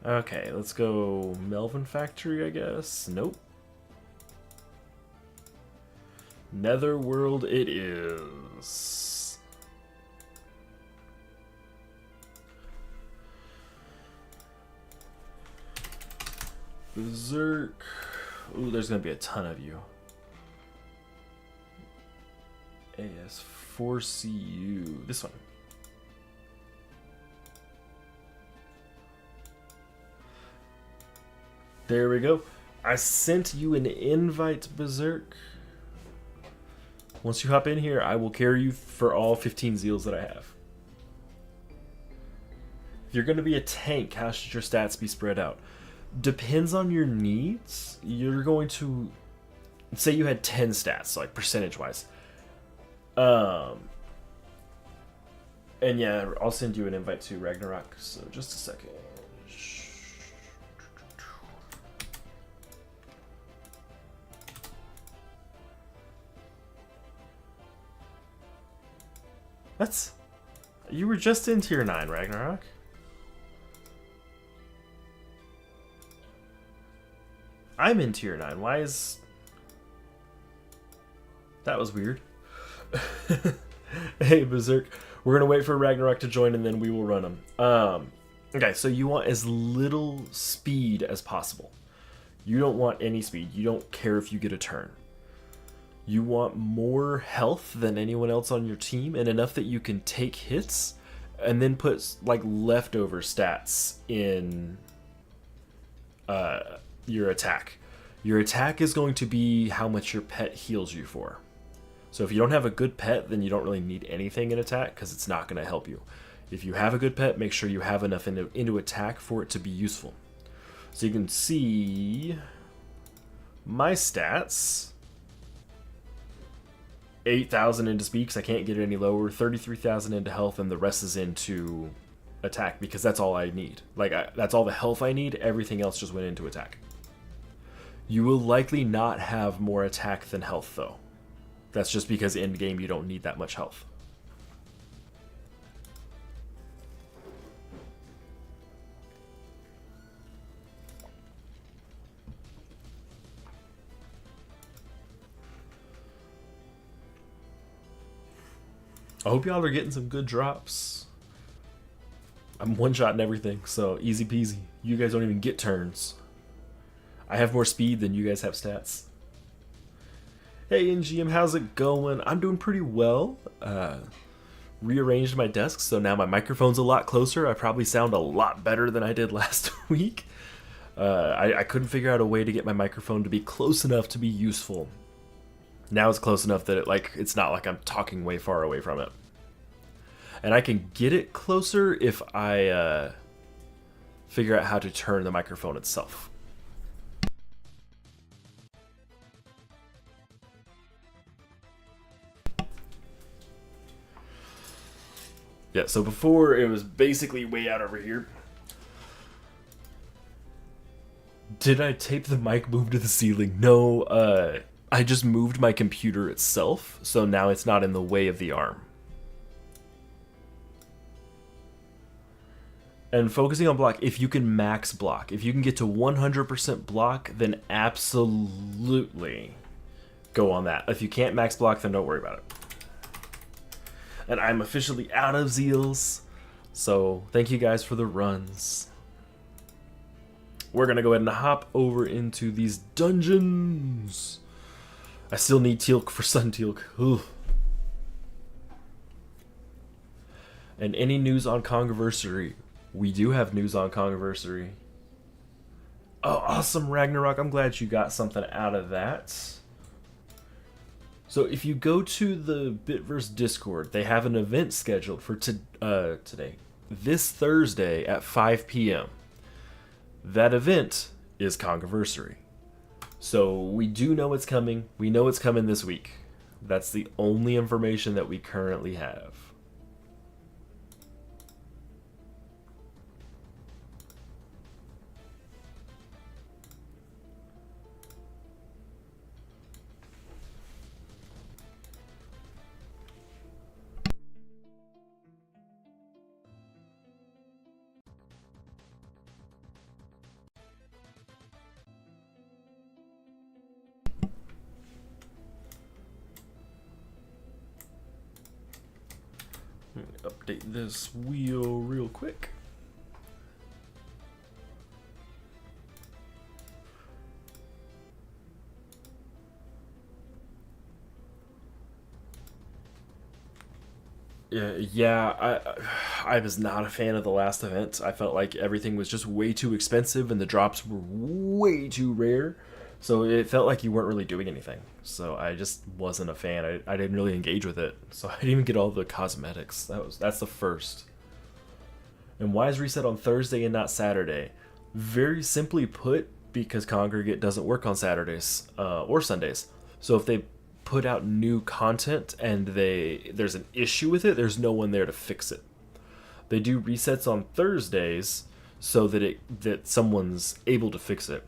Okay, let's go Melvin Factory, I guess. Nope. Netherworld it is. Berserk. Ooh, there's gonna be a ton of you. AS4CU. This one. There we go. I sent you an invite, Berserk. Once you hop in here, I will carry you for all 15 Zeals that I have. If you're going to be a tank, how should your stats be spread out? Depends on your needs. You're going to... Say you had 10 stats, like percentage-wise. And yeah, I'll send you an invite to Ragnarok, so just a second. That's... You were just in tier 9, Ragnarok. I'm in tier 9. Why is... That was weird. Hey, Berserk. We're going to wait for Ragnarok to join and then we will run him. Okay, so you want as little speed as possible. You don't want any speed. You don't care if you get a turn. You want more health than anyone else on your team and enough that you can take hits and then put like leftover stats in your attack. Your attack is going to be how much your pet heals you for. So if you don't have a good pet, then you don't really need anything in attack because it's not going to help you. If you have a good pet, make sure you have enough into attack for it to be useful. So you can see my stats. 8,000 into speed because I can't get it any lower. 33,000 into health, and the rest is into attack because that's all I need. That's all the health I need. Everything else just went into attack. You will likely not have more attack than health, though. That's just because in game you don't need that much health. I hope y'all are getting some good drops. I'm one-shotting everything, so easy peasy. You guys don't even get turns. I have more speed than you guys have stats. Hey NGM, how's it going? I'm doing pretty well. Rearranged my desk, so now my microphone's a lot closer. I probably sound a lot better than I did last week. I couldn't figure out a way to get my microphone to be close enough to be useful. Now it's close enough that it's not like I'm talking way far away from it. And I can get it closer if I figure out how to turn the microphone itself. Yeah, so before it was basically way out over here. Did I tape the mic move to the ceiling? No, I just moved my computer itself, so now it's not in the way of the arm. And focusing on block, if you can max block, if you can get to 100% block, then absolutely go on that. If you can't max block, then don't worry about it. And I'm officially out of Zeals, so thank you guys for the runs. We're going to go ahead and hop over into these dungeons. I still need Teal'c for Sun Teal'c. Ugh. And any news on Congiversary? We do have news on Congiversary. Oh, awesome, Ragnarok. I'm glad you got something out of that. So if you go to the Bitverse Discord, they have an event scheduled for today. This Thursday at 5 p.m. That event is Congiversary. So we do know it's coming. We know it's coming this week. That's the only information that we currently have. Update this wheel real quick. Yeah, I was not a fan of the last event. I felt like everything was just way too expensive and the drops were way too rare. So it felt like you weren't really doing anything. So I just wasn't a fan. I didn't really engage with it. So I didn't even get all the cosmetics. That's the first. And why is reset on Thursday and not Saturday? Very simply put, because Congregate doesn't work on Saturdays or Sundays. So if they put out new content and there's an issue with it, there's no one there to fix it. They do resets on Thursdays so that someone's able to fix it.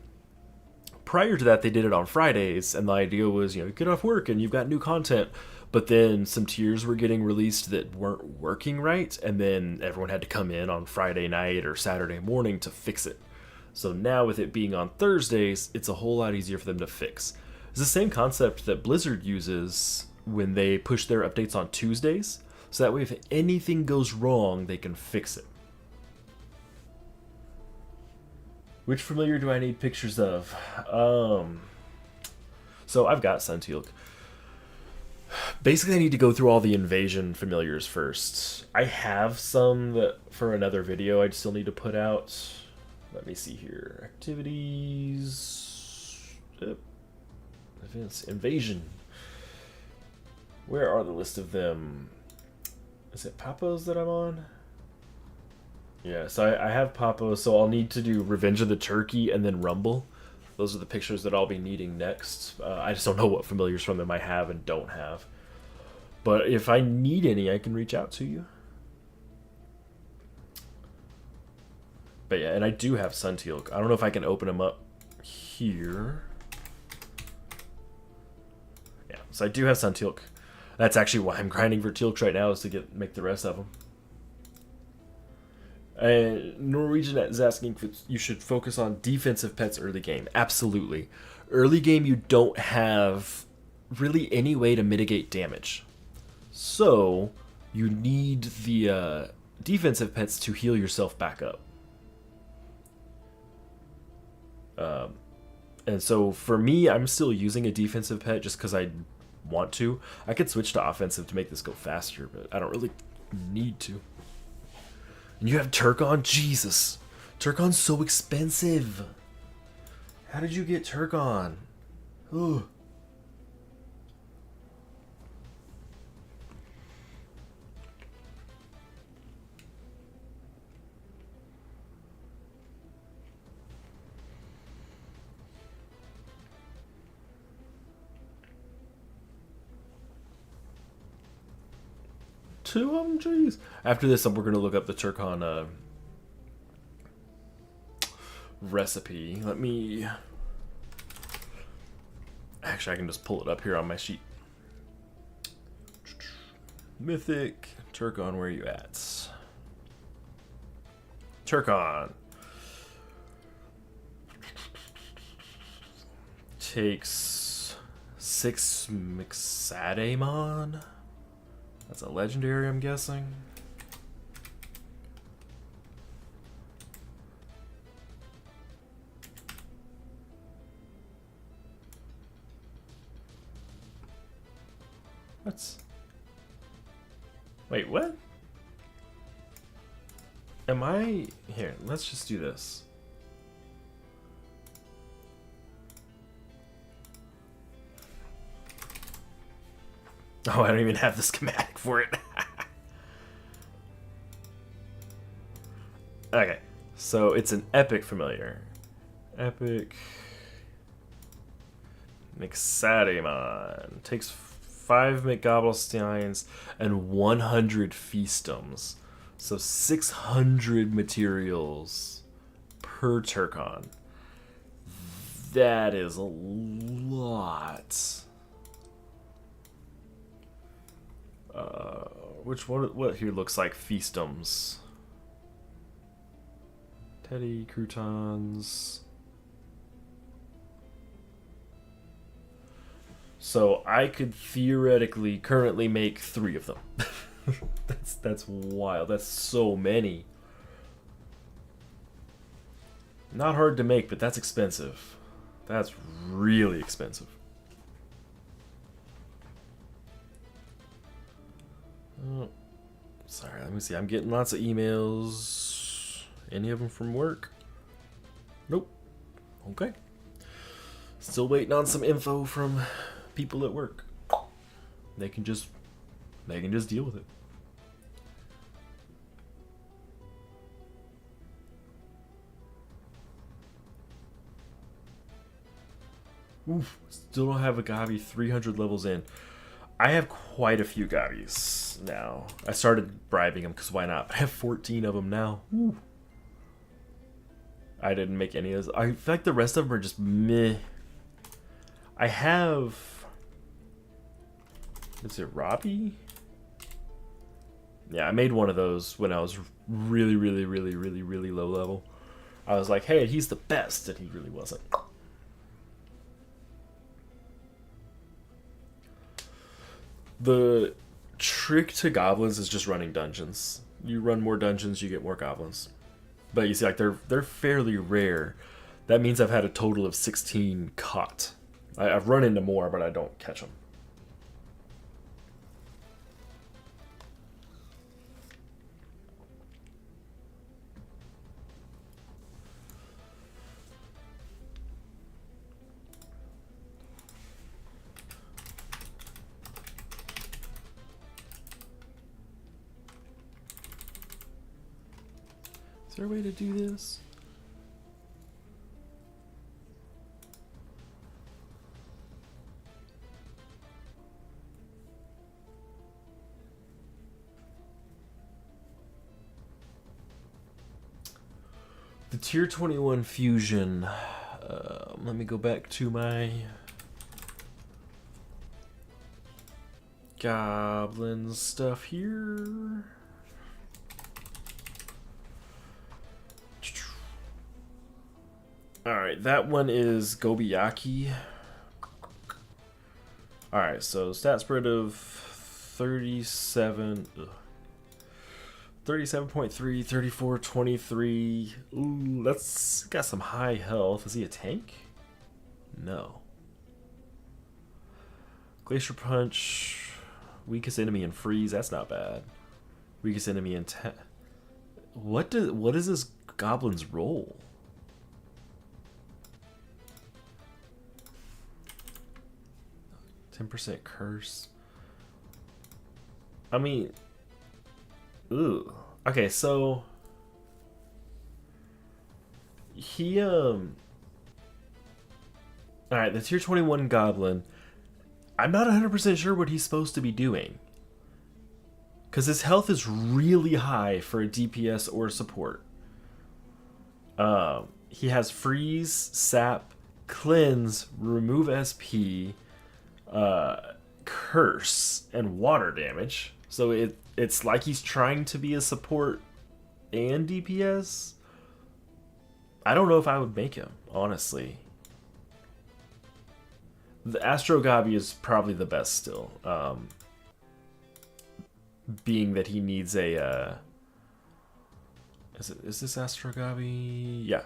Prior to that, they did it on Fridays, and the idea was, you get off work and you've got new content, But then some tiers were getting released that weren't working right, and then everyone had to come in on Friday night or Saturday morning to fix it. So now with it being on Thursdays, it's a whole lot easier for them to fix. It's the same concept that Blizzard uses when they push their updates on Tuesdays. So that way if anything goes wrong, they can fix it. Which familiar do I need pictures of? So I've got Suntealk. Basically, I need to go through all the invasion familiars first. I have some that for another video I still need to put out. Let me see here. Activities. Events. Invasion. Where are the list of them? Is it Papos that I'm on? Yeah, so I have Papos, so I'll need to do Revenge of the Turkey and then Rumble. Those are the pictures that I'll be needing next. I just don't know what familiars from them I have and don't have. But if I need any, I can reach out to you. But yeah, and I do have Suntealk. I don't know if I can open them up here. Yeah, so I do have Suntealk. That's actually why I'm grinding for Tealks right now, is to make the rest of them. And Norwegian is asking if you should focus on defensive pets early game. Absolutely. Early game, you don't have really any way to mitigate damage. So, you need the defensive pets to heal yourself back up. And so, for me, I'm still using a defensive pet just because I want to. I could switch to offensive to make this go faster, but I don't really need to. And you have Turkon? Jesus. Turkon's so expensive. How did you get Turkon? Ugh. Two of them, jeez. After this, we're going to look up the Turkon recipe. Let me... Actually, I can just pull it up here on my sheet. Mythic Turkon, where are you at? Turkon. Takes 6 Mixadamon. That's a legendary, I'm guessing. Wait, what? Am I... Here, let's just do this. Oh, I don't even have the schematic for it. Okay, so it's an epic familiar. Epic Mixadamon. Takes 5 McGobblesteins and 100 Feastums. So 600 materials per Turkon. That is a lot. Which one? What here looks like Feastums? Teddy, croutons. So I could theoretically currently make 3 of them. That's wild. That's so many. Not hard to make, but that's expensive. That's really expensive. Oh, sorry, let me see. I'm getting lots of emails. Any of them from work? Nope. Okay. Still waiting on some info from people at work. They can just deal with it. Oof, still don't have a Gavi 300 levels in. I have quite a few Gavis now. I started bribing them because why not? I have 14 of them now. Ooh. I didn't make any of those. I feel like the rest of them are just meh. I have Is it Robbie? Yeah, I made one of those when I was really low level. I was like, hey, he's the best, and he really wasn't. The trick to goblins is just running dungeons. You run more dungeons, you get more goblins. But you see, like they're fairly rare. That means I've had a total of 16 caught. I've run into more, but I don't catch them. Is there a way to do this? The tier 21 fusion. Let me go back to my goblin stuff here. Alright, that one is Gobiyaki. Alright, so stat spread of 37. 37.3, 34, 23. Ooh, that's got some high health. Is he a tank? No. Glacier Punch. Weakest enemy in freeze. That's not bad. Weakest enemy in what is this goblin's roll? %, curse. I mean, ooh. Okay, so he alright, the tier 21 goblin, I'm not 100% sure what he's supposed to be doing. Because his health is really high for a DPS or support. He has freeze, sap, cleanse, remove SP, curse, and water damage. So it's like he's trying to be a support and DPS. I don't know if I would make him, honestly. The Astro Gabi is probably the best still. Being that he needs a is this Astro Gabi? Yeah.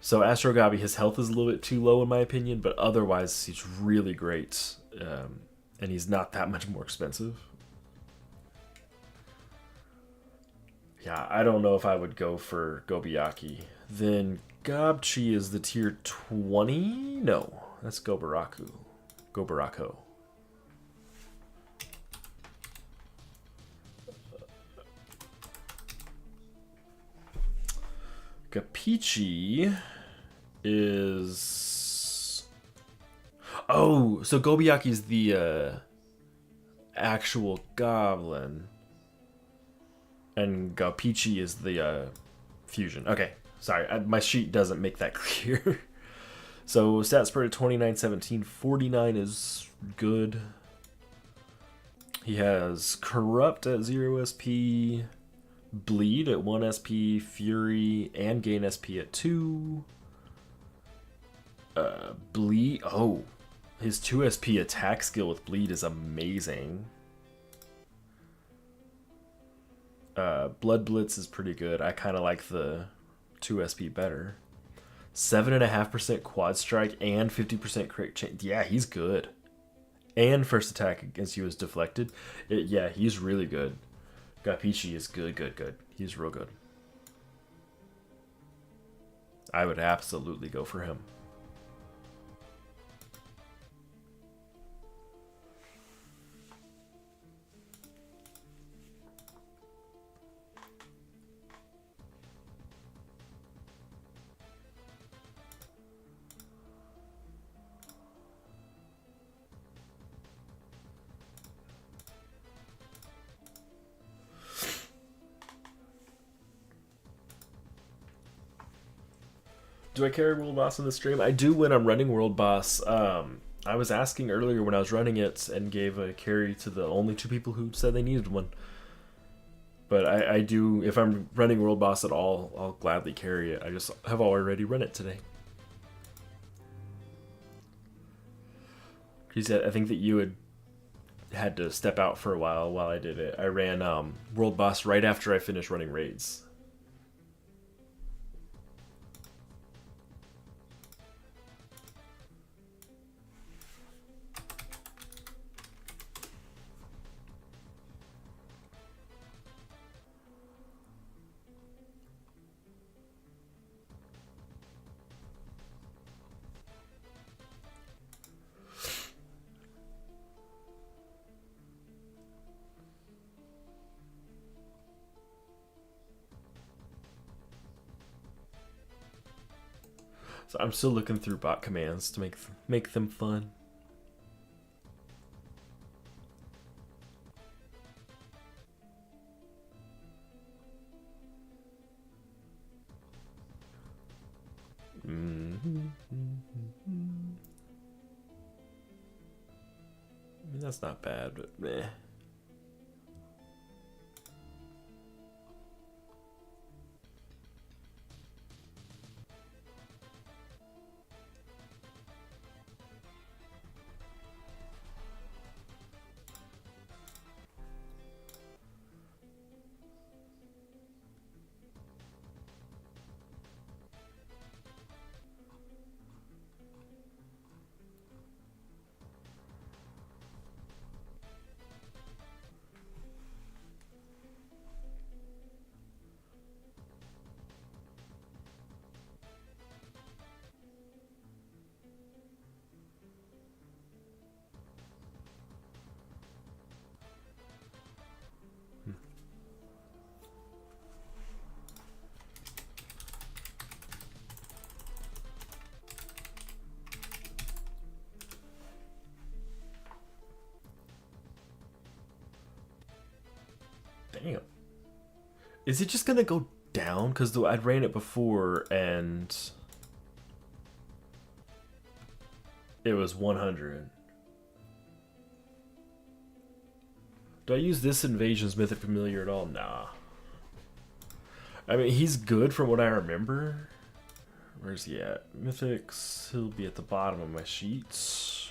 So Astro Gabi, his health is a little bit too low in my opinion, but otherwise he's really great. And he's not that much more expensive. Yeah, I don't know if I would go for Gobiyaki. Then Gobchi is the tier 20? No, that's Gobaraku. Gobarako. Gapichi is... Oh, so Gobiyaki's the actual goblin. And Gapichi is the fusion. Okay, sorry, my sheet doesn't make that clear. So stat spread of 29, 17, 49 is good. He has Corrupt at 0 SP, Bleed at 1 SP, Fury, and gain SP at 2. Bleed, oh, his 2 SP attack skill with Bleed is amazing. Blood Blitz is pretty good. I kind of like the 2 SP better. 7.5% quad strike and 50% crit chance. Yeah, he's good. And first attack against you is deflected. Yeah, he's really good. Gapichi is good. He's real good. I would absolutely go for him. Do I carry World Boss in the stream? I do when I'm running World Boss. I was asking earlier when I was running it and gave a carry to the only 2 people who said they needed one. But I do, if I'm running World Boss at all, I'll gladly carry it. I just have already run it today. I think that you had to step out for a while I did it. I ran World Boss right after I finished running raids. So I'm still looking through bot commands to make them fun. I mean, that's not bad, but meh. Damn. Is it just gonna go down? Because I'd ran it before and it was 100. Do I use this Invasion's Mythic Familiar at all? Nah. I mean, he's good from what I remember. Where's he at? Mythics, he'll be at the bottom of my sheets.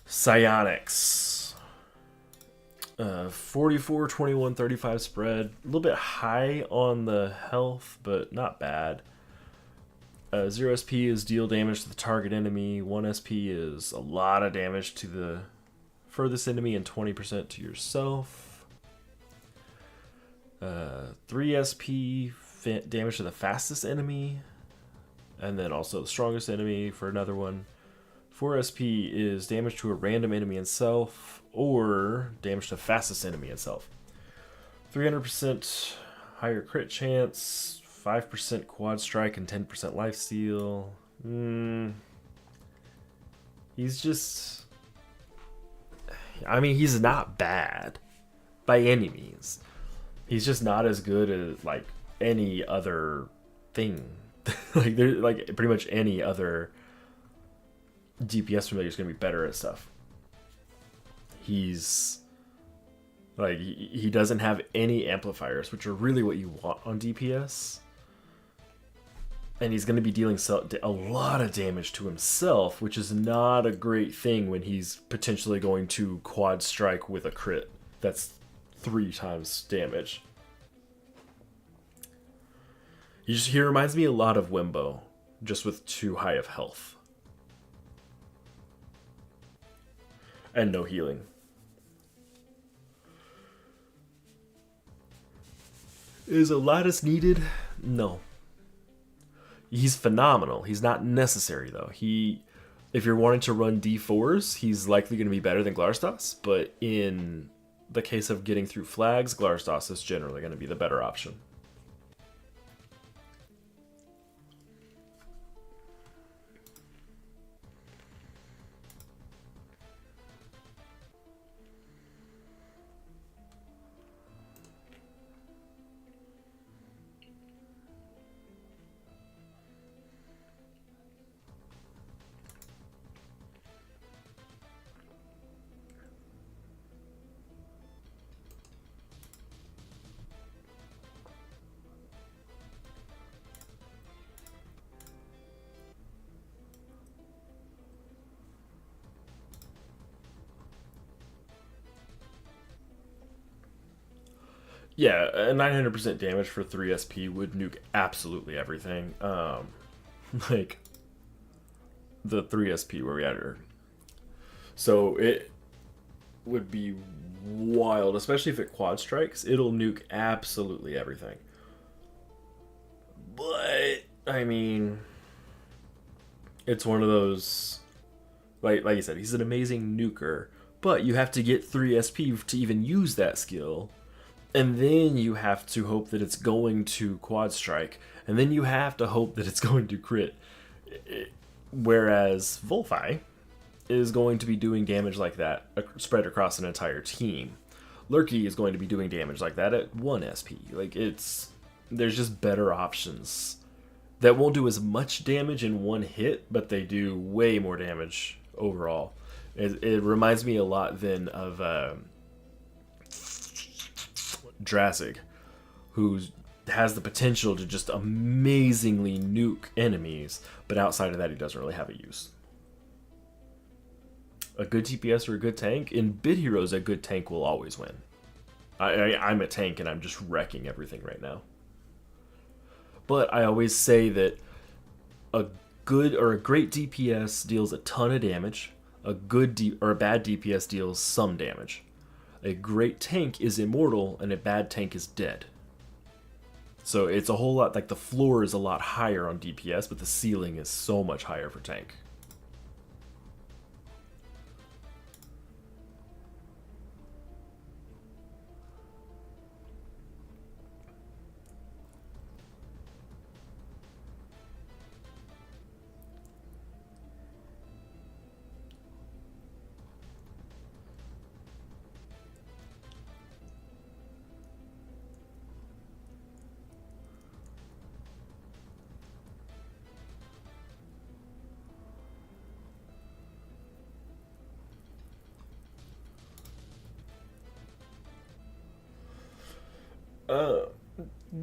Psionics. 44, 21, 35 spread. A little bit high on the health, but not bad. 0 SP is deal damage to the target enemy. 1 SP is a lot of damage to the furthest enemy and 20% to yourself. 3 SP damage to the fastest enemy. And then also the strongest enemy for another one. 4 SP is damage to a random enemy itself, or damage to the fastest enemy itself. 300% higher crit chance, 5% quad strike, and 10% lifesteal. He's just... I mean, he's not bad by any means. He's just not as good as, like, any other thing. like pretty much any other DPS familiar is going to be better at stuff. He's like, he doesn't have any amplifiers, which are really what you want on DPS. And he's going to be dealing a lot of damage to himself, which is not a great thing when he's potentially going to quad strike with a crit. That's 3 times damage. He reminds me a lot of Wimbo, just with too high of health. And no healing. Is Aladdis needed? No. He's phenomenal. He's not necessary, though. If you're wanting to run D4s, he's likely going to be better than Glarstas, but in the case of getting through flags, Glarstas is generally going to be the better option. Yeah, a 900% damage for 3 SP would nuke absolutely everything. Like the 3 SP where we had her. So it would be wild, especially if it quad strikes. It'll nuke absolutely everything. But I mean, it's one of those, like you said, he's an amazing nuker, but you have to get 3 SP to even use that skill. And then you have to hope that it's going to quad strike, and then you have to hope that it's going to crit. Whereas Volfi is going to be doing damage like that spread across an entire team. Lurky is going to be doing damage like that at 1 SP. Like, there's just better options that won't do as much damage in one hit, but they do way more damage overall. It reminds me a lot then of Drasig, who has the potential to just amazingly nuke enemies, but outside of that, he doesn't really have a use. A good TPS or a good tank? In Bid Heroes, a good tank will always win. I'm a tank and I'm just wrecking everything right now. But I always say that a good or a great DPS deals a ton of damage. A good or a bad DPS deals some damage. A great tank is immortal and a bad tank is dead. So it's a whole lot, like the floor is a lot higher on DPS, but the ceiling is so much higher for tank.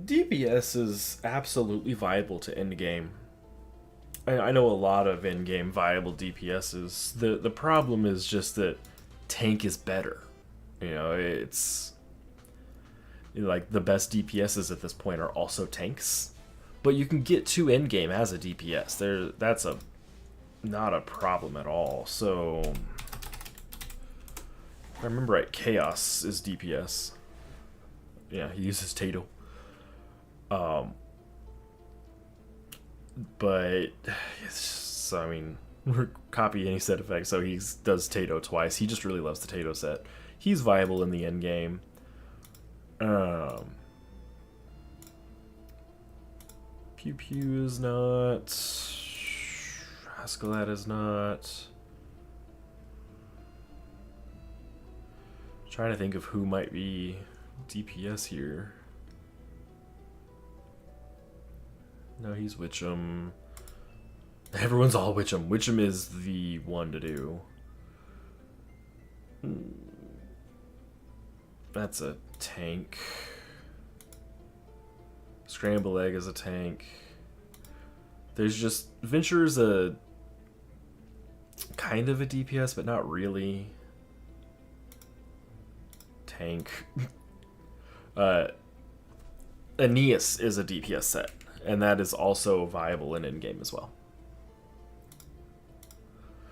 DPS is absolutely viable to end game. I know a lot of end game viable DPSs. The problem is just that tank is better. You know, it's like the best DPSs at this point are also tanks, but you can get to end game as a DPS. That's not a problem at all. So if I remember right, Chaos is DPS. Yeah, he uses Tato. But it's just, I mean, copy any set effect, so he does Tato twice. He just really loves the Tato set. He's viable in the end game. Pew Pew is not. Ascalat is not. Trying to think of who might be DPS here. No, he's Witcham. Everyone's all Witcham. Witcham is the one to do. That's a tank. Scramble Egg is a tank. There's just... Venture's a... kind of a DPS, but not really. Tank. Aeneas is a DPS set, and that is also viable in in-game as well.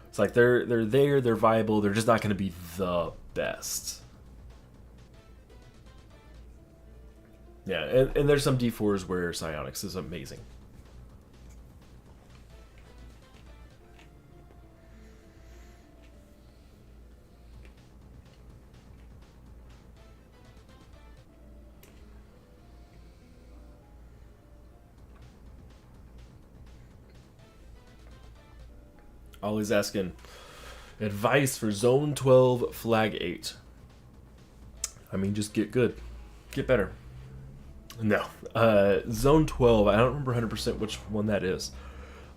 It's like they're there, they're viable, they're just not going to be the best. Yeah, and there's some D4s where Psionics is amazing. Ollie's asking, advice for Zone 12 Flag 8. I mean, just get good. Get better. No. Zone 12, I don't remember 100% which one that is.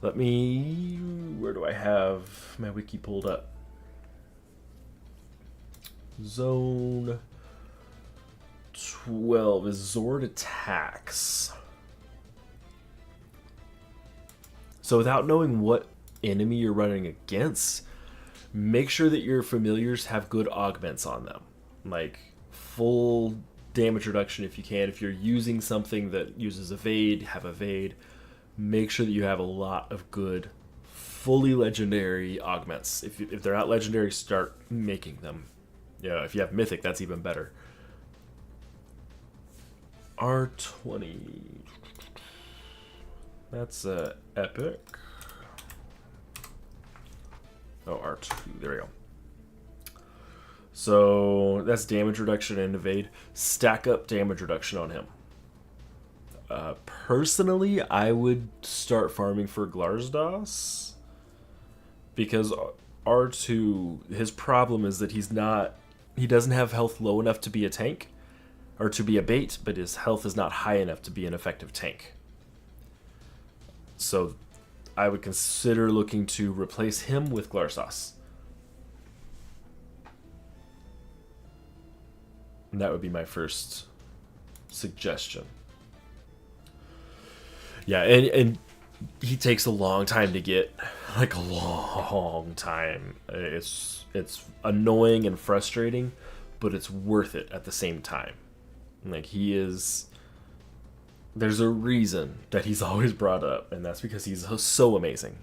Let me... Where do I have my wiki pulled up? Zone 12 is Zord attacks. So without knowing what enemy you're running against, make sure that your familiars have good augments on them, like full damage reduction if you can. If you're using something that uses evade, have evade. Make sure that you have a lot of good, fully legendary augments. If they're not legendary, start making them. Yeah, if you have mythic, that's even better. R20. That's epic. Oh, R2. There we go. So that's damage reduction and evade. Stack up damage reduction on him. Personally, I would start farming for Glarsdos, because R2, his problem is that he doesn't have health low enough to be a tank, or to be a bait, but his health is not high enough to be an effective tank. So I would consider looking to replace him with Glarsdos. And that would be my first suggestion. Yeah, and he takes a long time to get, like a long time. It's annoying and frustrating, but it's worth it at the same time. Like, he is, there's a reason that he's always brought up, and that's because he's so amazing.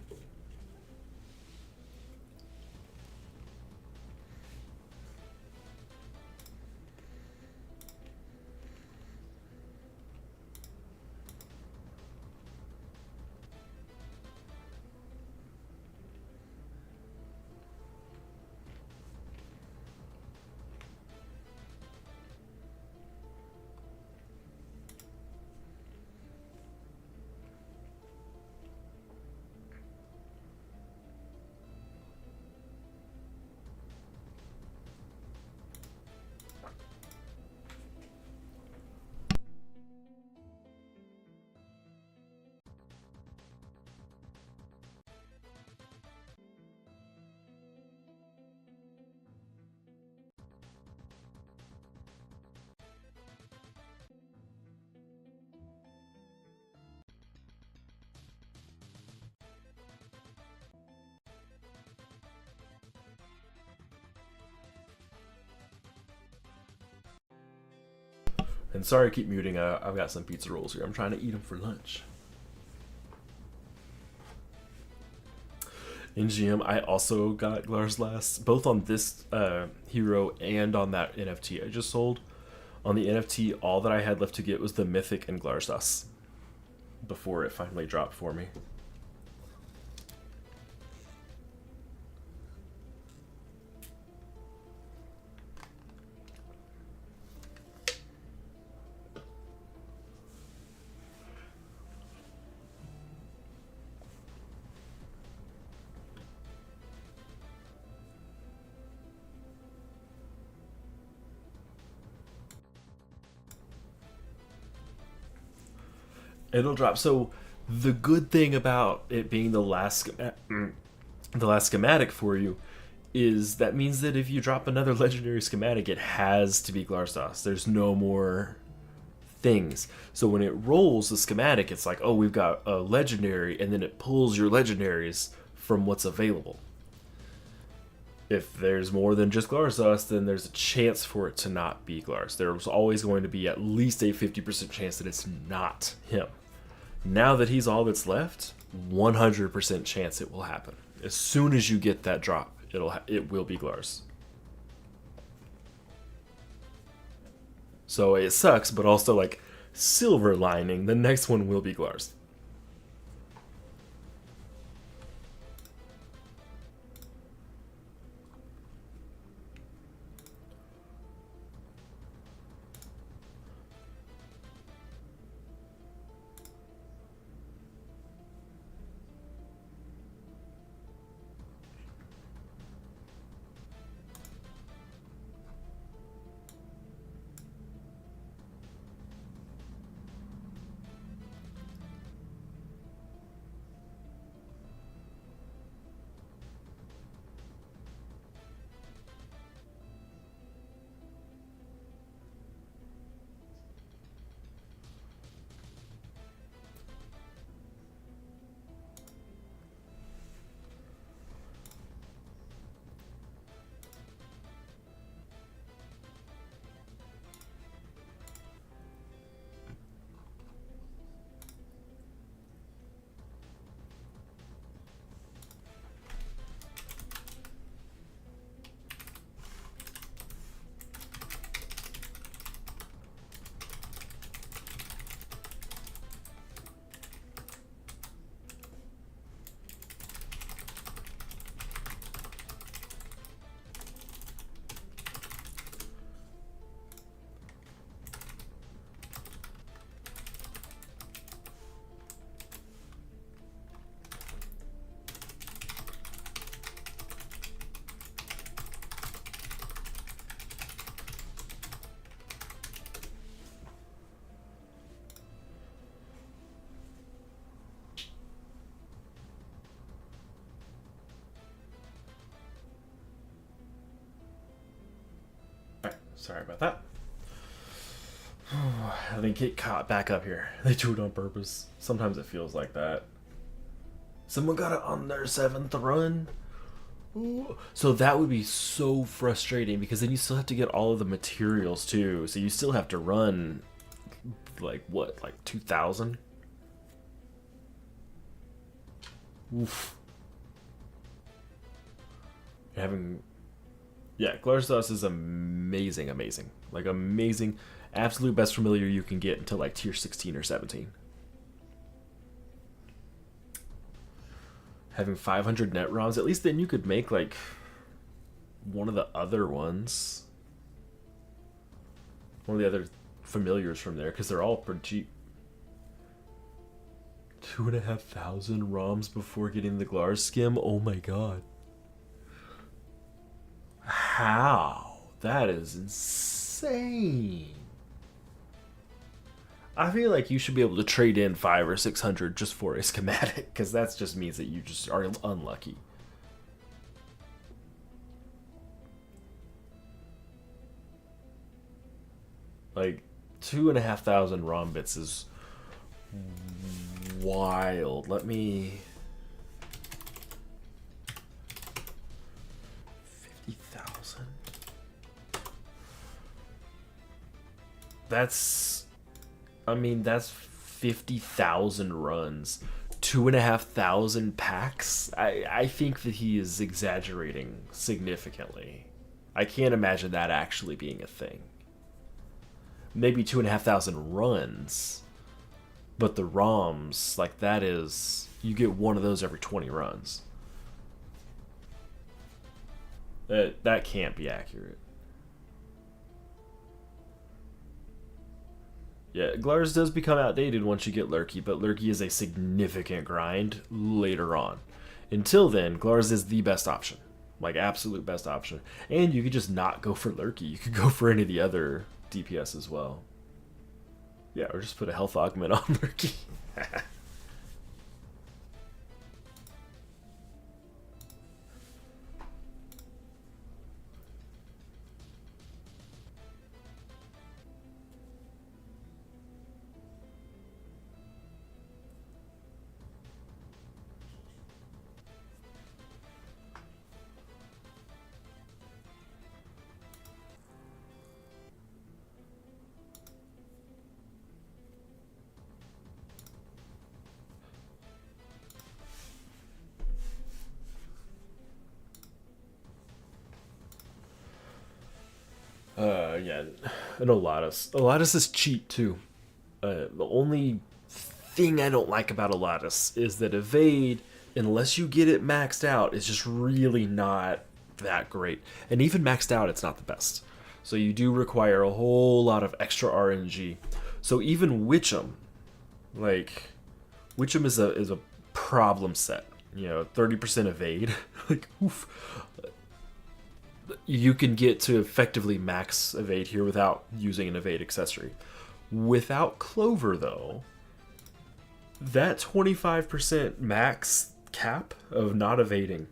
And sorry I keep muting, I've got some pizza rolls here. I'm trying to eat them for lunch. In GM, I also got Glarsdos, both on this hero and on that NFT I just sold. On the NFT, all that I had left to get was the Mythic and Glarsdos before it finally dropped for me. It'll drop. So the good thing about it being the last schematic for you is that means that if you drop another legendary schematic, it has to be Glarsdos. There's no more things. So when it rolls the schematic, it's like, oh, we've got a legendary, and then it pulls your legendaries from what's available. If there's more than just Glarsdos, then there's a chance for it to not be Glars. There's always going to be at least a 50% chance that it's not him. Now that he's all that's left, 100% chance it will happen. As soon as you get that drop, it will be Glars. So it sucks, but also, like, silver lining, the next one will be Glars. Sorry about that. They get caught back up here. They do it on purpose. Sometimes it feels like that. Someone got it on their 7th run. Ooh. So that would be so frustrating because then you still have to get all of the materials too. So you still have to run like what, like 2,000? Oof. Having, yeah, Glarsos is amazing, amazing. Like amazing, absolute best familiar you can get until like tier 16 or 17. Having 500 net ROMs, at least then you could make like one of the other ones. One of the other familiars from there, because they're all pretty cheap. 2,500 ROMs before getting the Glars skim? Oh my god. How? That is insane. I feel like you should be able to trade in 500 or 600 just for a schematic, because that just means that you just are unlucky. Like 2,500 ROM bits is wild. Let me. 50,000. That's. I mean, that's 50,000 runs. 2,500 packs? I think that he is exaggerating significantly. I can't imagine that actually being a thing. Maybe 2,500 runs. But the ROMs, like that is... You get one of those every 20 runs. That can't be accurate. Yeah, Glars does become outdated once you get Lurky, but Lurky is a significant grind later on. Until then, Glars is the best option. Like, absolute best option. And you could just not go for Lurky. You could go for any of the other DPS as well. Yeah, or just put a health augment on Lurky. Yeah, and Olatus. Olatus is cheat too. The only thing I don't like about Olatus is that evade, unless you get it maxed out, is just really not that great. And even maxed out, it's not the best. So you do require a whole lot of extra RNG. So even Witch'em, like Witch'em is a problem set. You know, 30% evade. Like oof. You can get to effectively max evade here without using an evade accessory. Without Clover, though, that 25% max cap of not evading,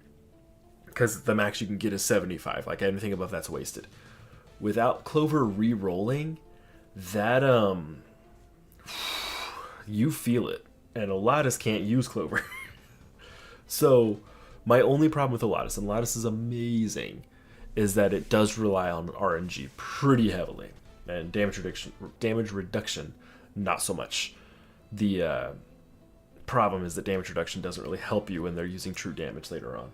because the max you can get is 75, like anything above that's wasted. Without Clover re-rolling, that, you feel it. And Olatus can't use Clover. So, my only problem with Olatus, and Olatus is amazing, is that it does rely on RNG pretty heavily, and damage reduction not so much. The problem is that damage reduction doesn't really help you when they're using true damage later on.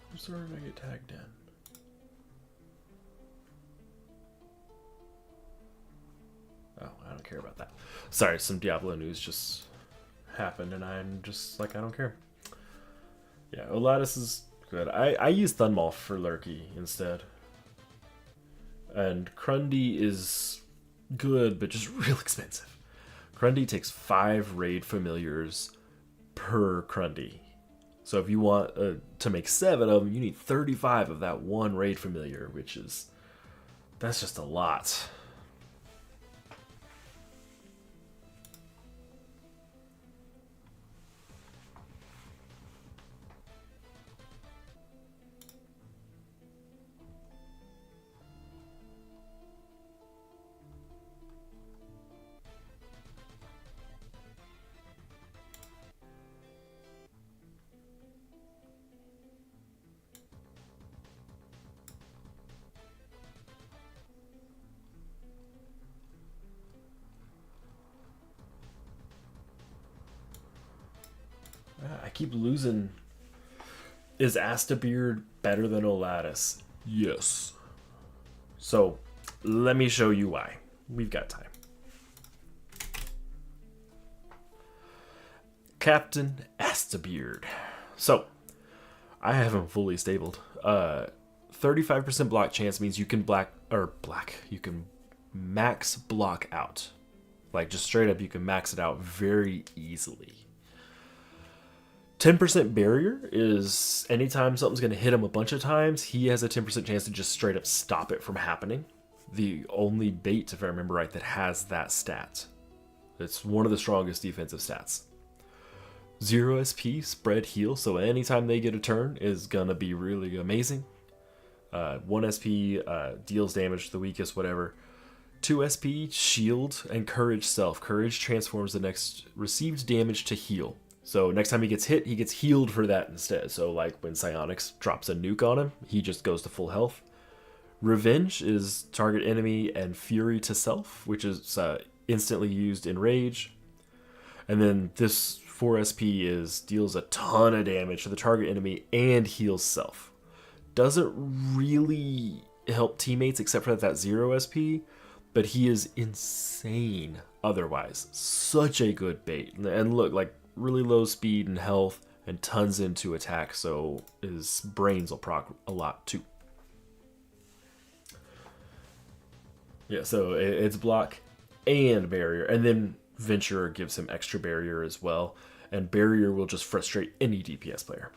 What server did I get tagged in? Oh, I don't care about that. Sorry, some Diablo news just happened and I'm just like, I don't care. Yeah, Olatus is good. I use Thunmaw for Lurky instead. And Crundy is good, but just real expensive. Crundy takes 5 raid familiars per Crundy. So if you want to make 7 of them, you need 35 of that one raid familiar, which is, that's just a lot. I keep losing. Is Astabeard better than Olatus? Yes. So, let me show you why. We've got time. Captain Astabeard. So, I have him fully stabled. 35% block chance means you can you can max block out. Like, just straight up, you can max it out very easily. 10% barrier is anytime something's going to hit him a bunch of times, he has a 10% chance to just straight up stop it from happening. The only bait, if I remember right, that has that stat. It's one of the strongest defensive stats. 0 SP, spread heal, so anytime they get a turn is going to be really amazing. 1 SP deals damage to the weakest, whatever. 2 SP, shield, and courage self. Courage transforms the next received damage to heal. So next time he gets hit, he gets healed for that instead. So like when Psionics drops a nuke on him, he just goes to full health. Revenge is target enemy and fury to self, which is instantly used in rage. And then this 4 SP deals a ton of damage to the target enemy and heals self. Doesn't really help teammates except for that 0 SP, but he is insane otherwise. Such a good bait. And look, like, really low speed and health and tons into attack, so his brains will proc a lot too. Yeah, so it's block and barrier, and then Venturer gives him extra barrier as well, and barrier will just frustrate any DPS player.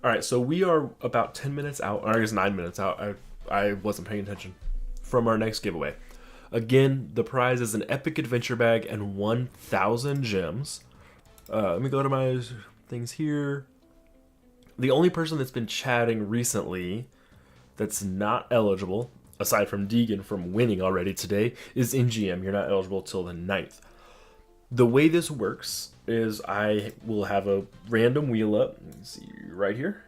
All right, so we are about 10 minutes out, or I guess 9 minutes out. I wasn't paying attention from our next giveaway. Again, the prize is an epic adventure bag and 1,000 gems. Let me go to my things here. The only person that's been chatting recently that's not eligible, aside from Deegan from winning already today, is NGM. You're not eligible till the 9th. The way this works is I will have a random wheel up. Let's see right here.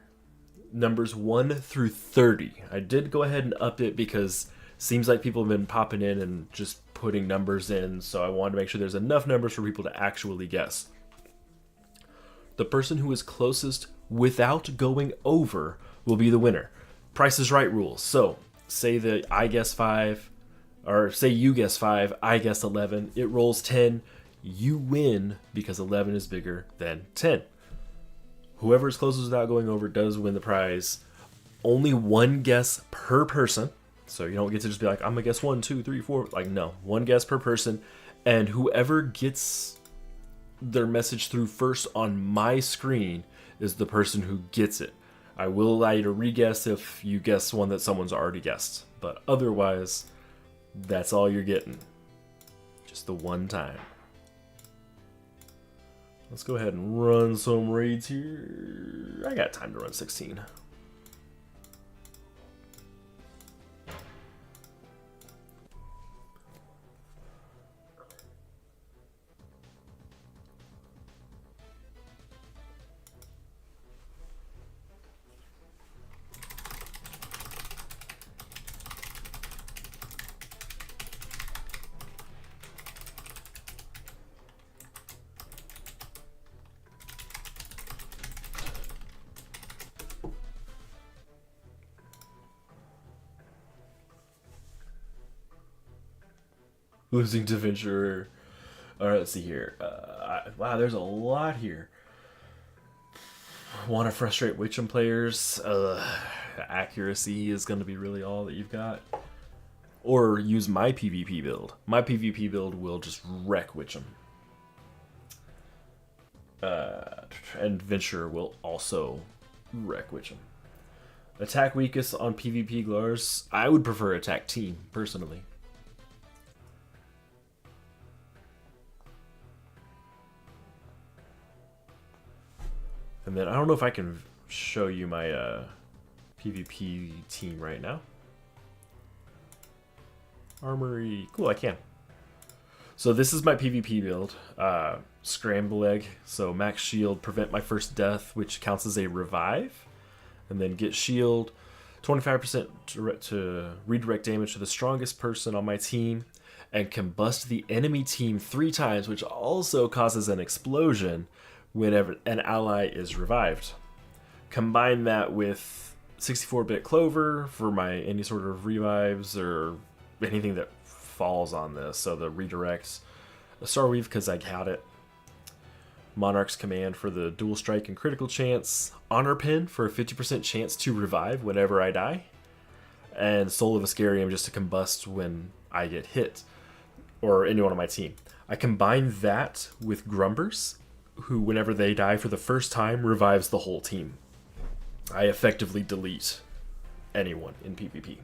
Numbers 1 through 30. I did go ahead and up it because it seems like people have been popping in and just putting numbers in, so I wanted to make sure there's enough numbers for people to actually guess. The person who is closest without going over will be the winner. Price is Right rules. So say that I guess 5, or say you guess 5, I guess 11. It rolls 10. You win because 11 is bigger than 10. Whoever is closest without going over does win the prize. Only one guess per person. So you don't get to just be like, I'm going to guess 1, 2, 3, 4. Like, no. One guess per person. And whoever gets their message through first on my screen is the person who gets it. I will allow you to re-guess if you guess one that someone's already guessed. But otherwise, that's all you're getting. Just the one time. Let's go ahead and run some raids here. I got time to run 16. Losing to Venture. Alright, let's see here. Wow, there's a lot here. Want to frustrate Witcham players? Accuracy is going to be really all that you've got. Or use my PvP build. My PvP build will just wreck Witcham. And Venture will also wreck Witcham. Attack weakest on PvP Glars. I would prefer attack team, personally. And then I don't know if I can show you my PvP team right now. Armory. Cool, I can. So this is my PvP build. Scramble egg. So max shield, prevent my first death, which counts as a revive. And then get shield. 25% to redirect damage to the strongest person on my team. And combust the enemy team 3 times, which also causes an explosion whenever an ally is revived. Combine that with 64-bit clover for my any sort of revives or anything that falls on this. So the redirects, a Starweave because I got it. Monarch's Command for the dual strike and critical chance. Honor Pin for a 50% chance to revive whenever I die. And Soul of Ascarium just to combust when I get hit. Or anyone on my team. I combine that with Grumbers, who whenever they die for the first time revives the whole team. I effectively delete anyone in PvP.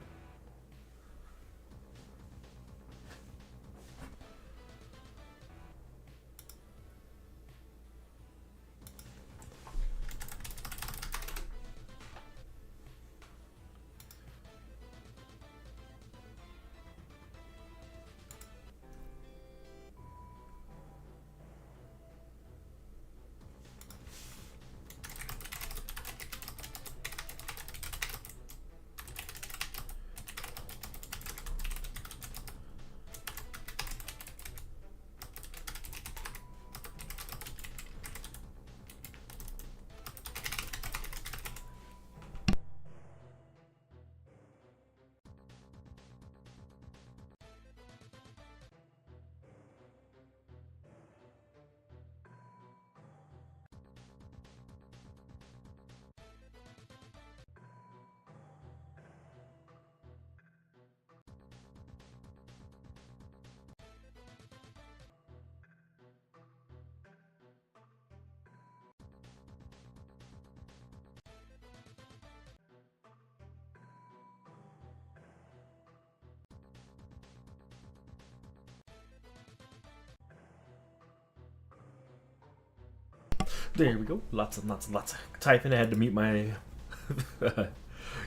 There we go. Lots of typing. I had to mute my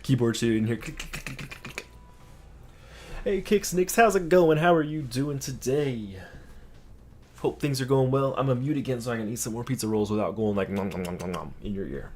keyboard too in here. Hey Kicks Nicks, how's it going? How are you doing today? Hope things are going well. I'm gonna mute again so I can eat some more pizza rolls without going like nom nom nom nom nom in your ear.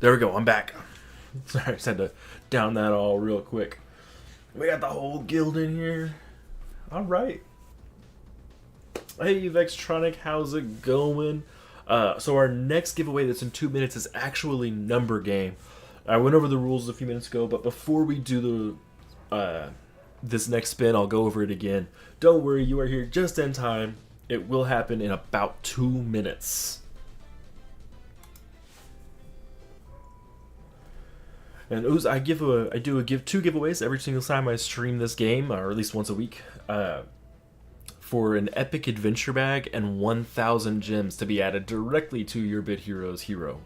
There we go, I'm back. Sorry, I just had to down that all real quick. We got the whole guild in here. Alright. Hey Vextronic, how's it going? So our next giveaway that's in 2 minutes is actually number game. I went over the rules a few minutes ago, but before we do this next spin, I'll go over it again. Don't worry, you are here just in time. It will happen in about 2 minutes. And I do two giveaways every single time I stream this game, or at least once a week, for an epic adventure bag and 1,000 gems to be added directly to your Bit Hero's hero.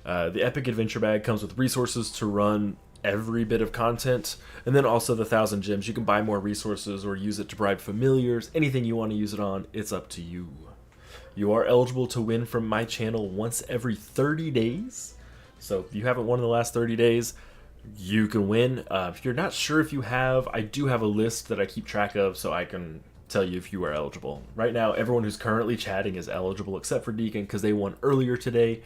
The epic adventure bag comes with resources to run every bit of content, and then also the 1,000 gems. You can buy more resources or use it to bribe familiars. Anything you want to use it on, it's up to you. You are eligible to win from my channel once every 30 days. So if you haven't won in the last 30 days, you can win. If you're not sure if you have, I do have a list that I keep track of so I can tell you if you are eligible. Right now, everyone who's currently chatting is eligible except for Deacon because they won earlier today.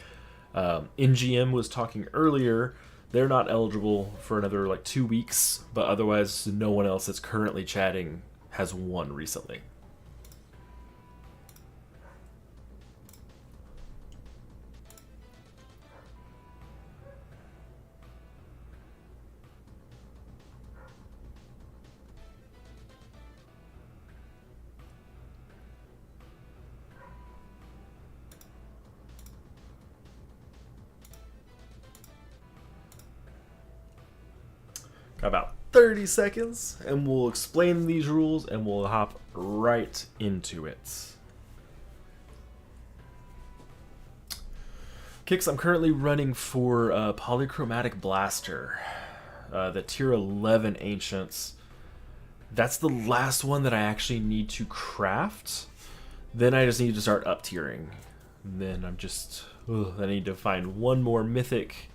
NGM was talking earlier. They're not eligible for another like 2 weeks, but otherwise no one else that's currently chatting has won recently. About 30 seconds, and we'll explain these rules and we'll hop right into it. Kicks, I'm currently running for Polychromatic Blaster, the tier 11 Ancients. That's the last one that I actually need to craft. Then I just need to start up tiering. Then I need to find one more mythic,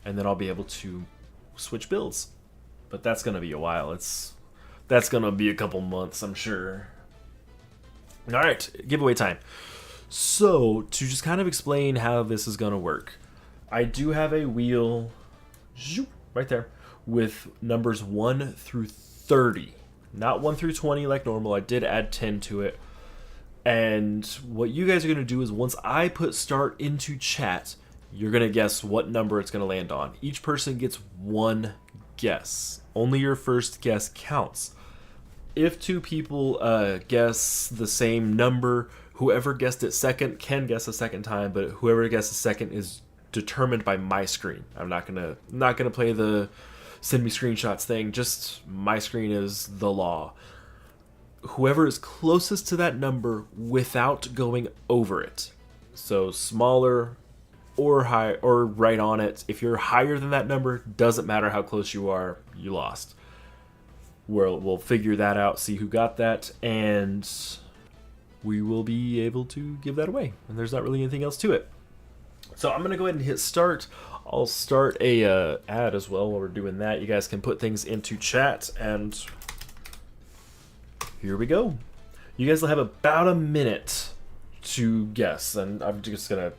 and then I'll be able to switch builds. But that's gonna be a while. That's gonna be a couple months, I'm sure. All right, giveaway time. So to just kind of explain how this is gonna work, I do have a wheel right there with numbers 1 through 30, not 1 through 20 like normal. I did add 10 to it. And what you guys are gonna do is once I put start into chat, you're gonna guess what number it's gonna land on. Each person gets one guess. Only your first guess counts. If 2 people guess the same number, whoever guessed it second can guess a second time, but whoever guesses second is determined by my screen. I'm not gonna play the send me screenshots thing. Just my screen is the law. Whoever is closest to that number without going over it. So smaller or high or right on it. If you're higher than that number, doesn't matter how close you are, you lost. We'll figure that out, see who got that, and we will be able to give that away. And there's not really anything else to it. So I'm gonna go ahead and hit start. I'll start a ad as well while we're doing that. You guys can put things into chat, and here we go. You guys will have about a minute to guess, and I'm just gonna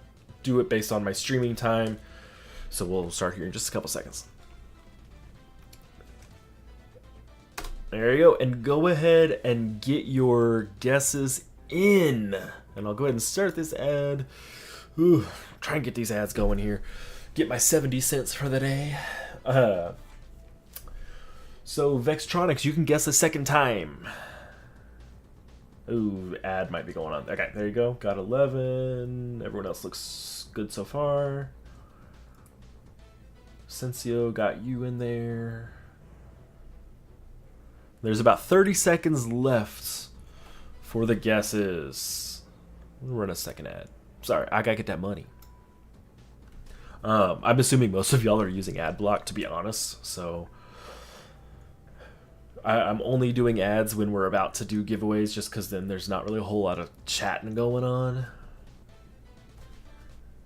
do it based on my streaming time. So we'll start here in just a couple seconds. There you go, and go ahead and get your guesses in. And I'll go ahead and start this ad. Ooh, try and get these ads going here. Get my 70 cents for the day. So Vextronics, you can guess a second time. Ooh, ad might be going on. Okay, there you go. Got 11. Everyone else looks good so far. Sensio got you in there. There's about 30 seconds left for the guesses. We'll run a second ad. Sorry, I gotta get that money. I'm assuming most of y'all are using ad block, to be honest, so I'm only doing ads when we're about to do giveaways, just because then there's not really a whole lot of chatting going on.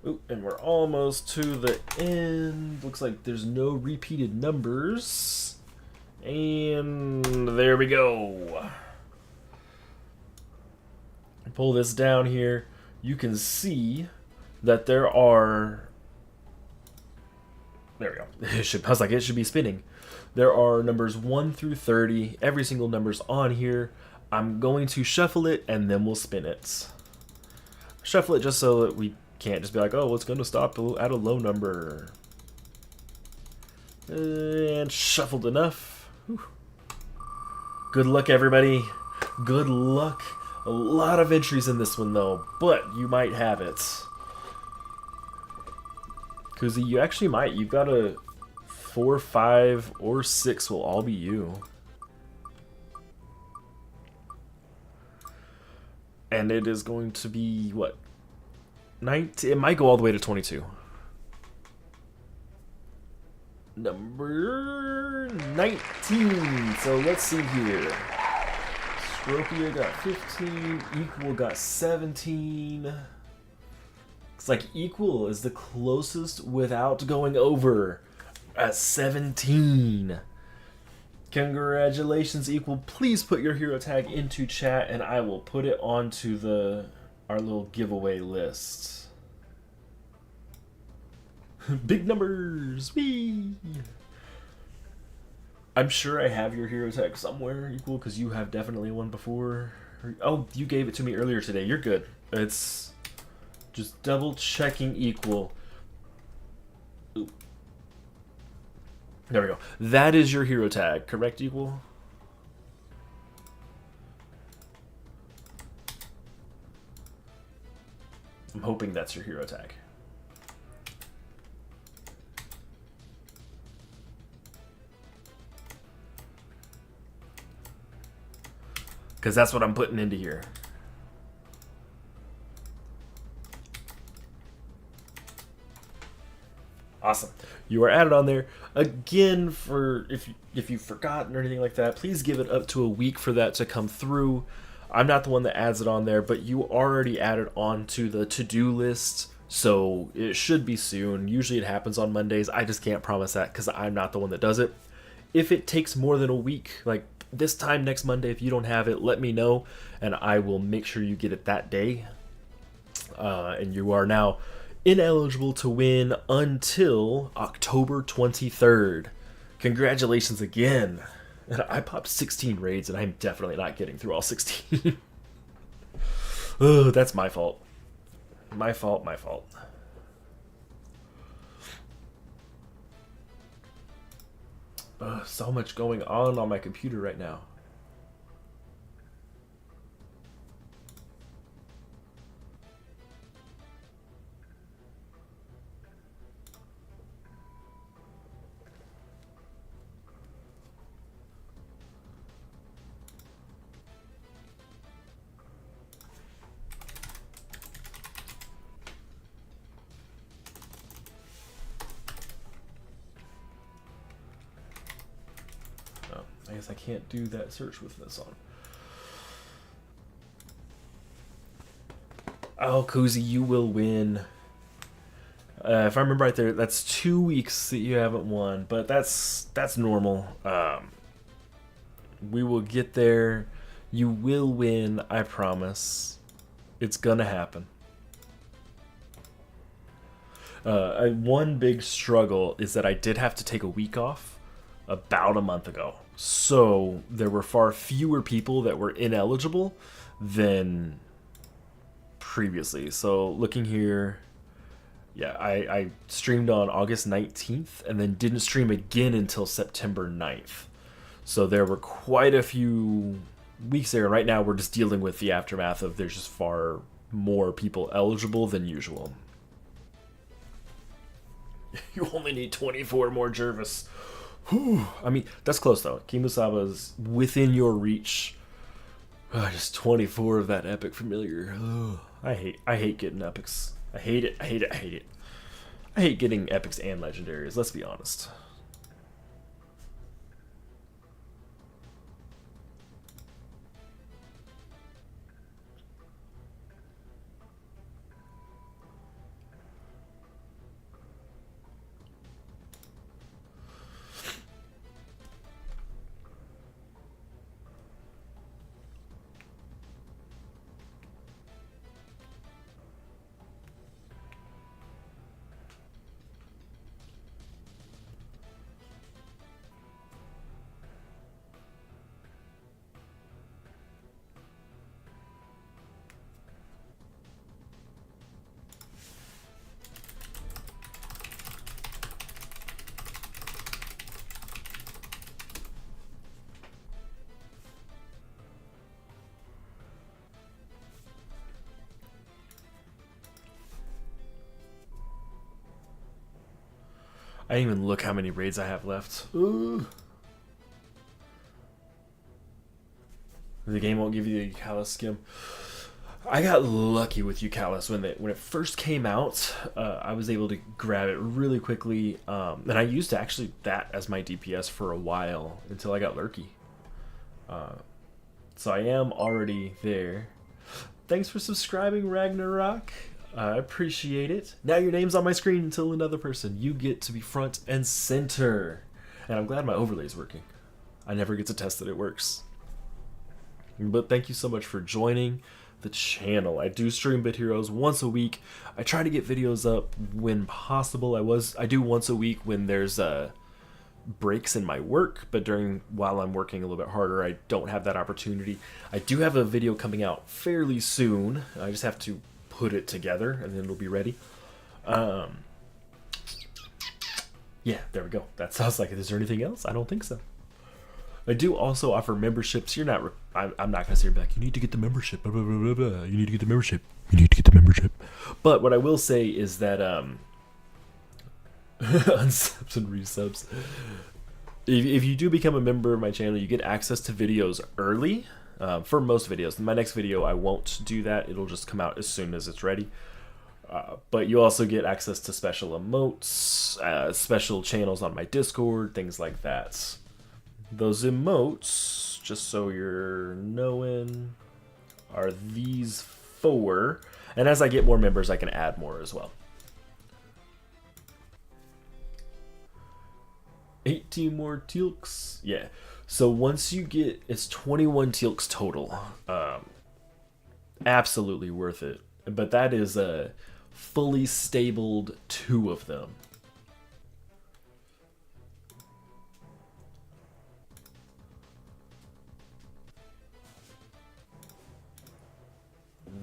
Ooh, and we're almost to the end. Looks like there's no repeated numbers. And there we go. Pull this down here. You can see that there are... There we go. I was like, it should be spinning. There are numbers 1 through 30. Every single number's on here. I'm going to shuffle it, and then we'll spin it. Shuffle it just so that we can't just be like, oh, it's going to stop at a low number. And shuffled enough. Whew. Good luck, everybody. Good luck. A lot of entries in this one, though, but you might have it. Kuzi, you actually might. You've got a 4, 5, or 6 will all be you. And it is going to be, what? 19? It might go all the way to 22. Number 19. So let's see here. Stropia got 15. Equal got 17. It's like Equal is the closest without going over at 17. Congratulations, Equal. Please put your hero tag into chat and I will put it onto our little giveaway list. Big numbers! Whee! I'm sure I have your hero tag somewhere, Equal, because you have definitely one before. Oh, you gave it to me earlier today. You're good. It's just double checking, Equal. Ooh. There we go. That is your hero tag, correct, Equal? I'm hoping that's your hero tag. Because that's what I'm putting into here. Awesome. You are added on there. Again, for if you've forgotten or anything like that, please give it up to a week for that to come through. I'm not the one that adds it on there, but you already added on to the to-do list, so it should be soon. Usually it happens on Mondays. I just can't promise that because I'm not the one that does it. If it takes more than a week, like this time next Monday, if you don't have it, let me know, and I will make sure you get it that day. And you are now ineligible to win until October 23rd. Congratulations again. I popped 16 raids, and I'm definitely not getting through all 16. Oh, that's my fault. My fault, my fault. So much going on my computer right now. I guess I can't do that search with this on. Oh, Cozy, you will win. If I remember right there, that's 2 weeks that you haven't won, but that's normal. We will get there. You will win, I promise. It's gonna happen. One big struggle is that I did have to take a week off about a month ago. So there were far fewer people that were ineligible than previously. So looking here, yeah, I streamed on August 19th and then didn't stream again until September 9th. So there were quite a few weeks there. Right now we're just dealing with the aftermath of there's just far more people eligible than usual. You only need 24 more Jervis. Whew. I mean, that's close though. Kimusaba's within your reach. Just 24 of that epic familiar. I hate getting epics. I hate it. I hate it. I hate it. I hate getting epics and legendaries. Let's be honest. I didn't even look how many raids I have left. Ooh. The game won't give you the Eucalyptus skim. I got lucky with Eucalyptus when it first came out. I was able to grab it really quickly, and I used actually that as my DPS for a while until I got Lurky. So I am already there. Thanks for subscribing, Ragnarok. I appreciate it. Now your name's on my screen until another person. You get to be front and center. And I'm glad my overlay's working. I never get to test that it works. But thank you so much for joining the channel. I do stream Bit Heroes once a week. I try to get videos up when possible. I do once a week when there's breaks in my work, but while I'm working a little bit harder, I don't have that opportunity. I do have a video coming out fairly soon. I just have to put it together and then it'll be ready. Yeah, there we go. That sounds like it. Is there anything else? I don't think so. I do also offer memberships. I'm not going to say back, you need to get the membership. Blah, blah, blah, blah, blah. You need to get the membership. You need to get the membership. But what I will say is that unsubs and resubs. If you do become a member of my channel, you get access to videos early. For most videos. In my next video, I won't do that. It'll just come out as soon as it's ready. But you also get access to special emotes, special channels on my Discord, things like that. Those emotes, just so you're knowing, are these 4. And as I get more members, I can add more as well. 18 more tealks. Yeah. So once you get, it's 21 tealks total. Absolutely worth it. But that is a fully stabled 2 of them.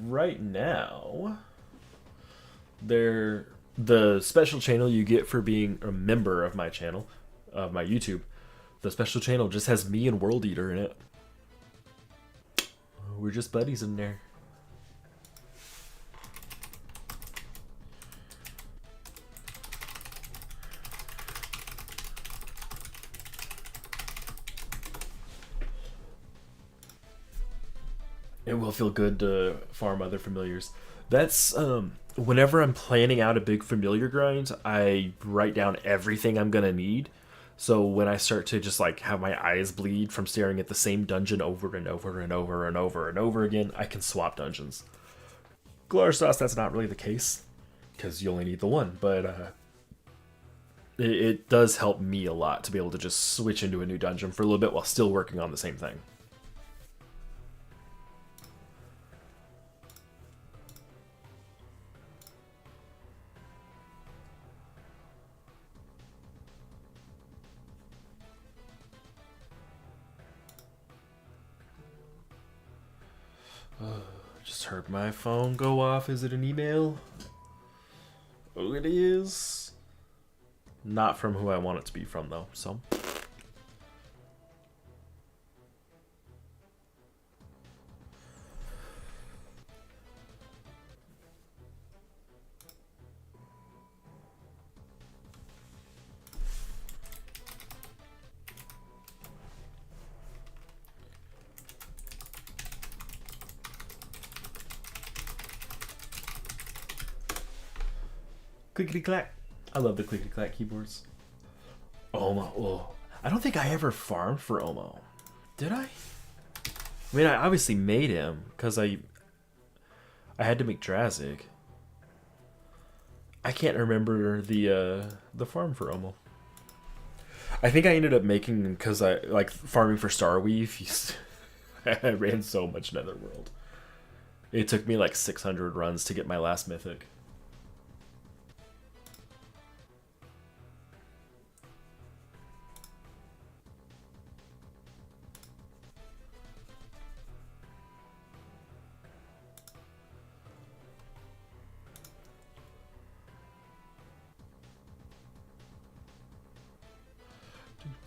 Right now, the special channel you get for being a member of my channel, of my YouTube, the special channel just has me and World Eater in it. We're just buddies in there. It will feel good to farm other familiars. That's whenever I'm planning out a big familiar grind, I write down everything I'm gonna need. So when I start to just like have my eyes bleed from staring at the same dungeon over and over and over and over and over again, I can swap dungeons. Glarstos, that's not really the case because you only need the one, but it does help me a lot to be able to just switch into a new dungeon for a little bit while still working on the same thing. Just heard my phone go off. Is it an email? Oh, it is. Not from who I want it to be from, though, so. Clickety clack. I love the clickety clack keyboards. Omo. Oh, I don't think I ever farmed for Omo. Did I? I mean, I obviously made him because I had to make Drazik. I can't remember the farm for Omo. I think I ended up making him because I like farming for Starweave. I ran so much Netherworld. It took me like 600 runs to get my last mythic.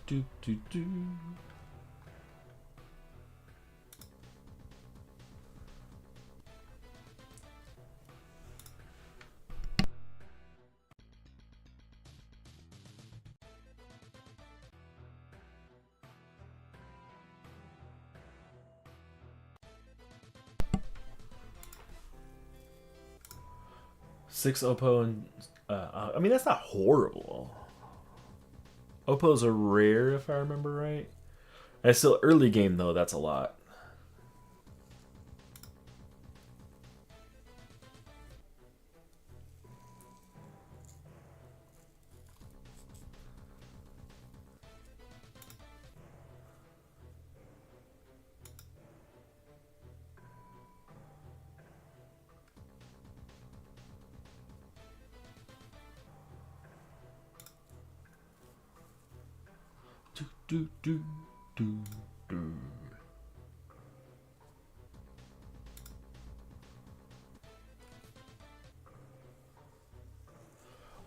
Do, do, do. 6 Oppo and I mean that's not horrible. Oppos are rare if I remember right. And still early game though, that's a lot. Do, do, do, do, do.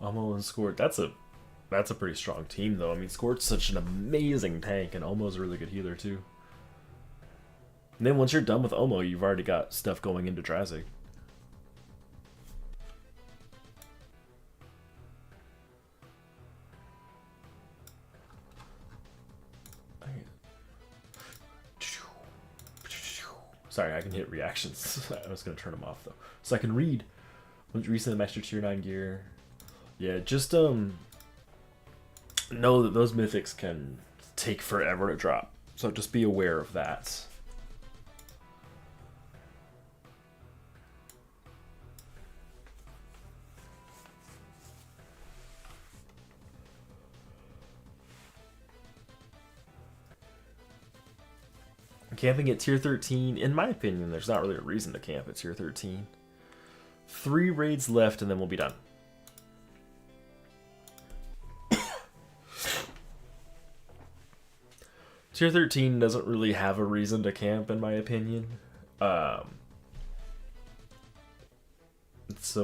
Omo and Squirt. That's a pretty strong team though. I mean, Squirt's such an amazing tank, and Omo's a really good healer too. And then once you're done with Omo, you've already got stuff going into Drazik. Sorry, I can hit reactions. I was gonna turn them off though, so I can read. Recently mastered tier 9 gear. Yeah, just know that those mythics can take forever to drop, so just be aware of that. Camping at tier 13, in my opinion, there's not really a reason to camp at tier 13. 3 raids left and then we'll be done. Tier 13 doesn't really have a reason to camp, in my opinion. So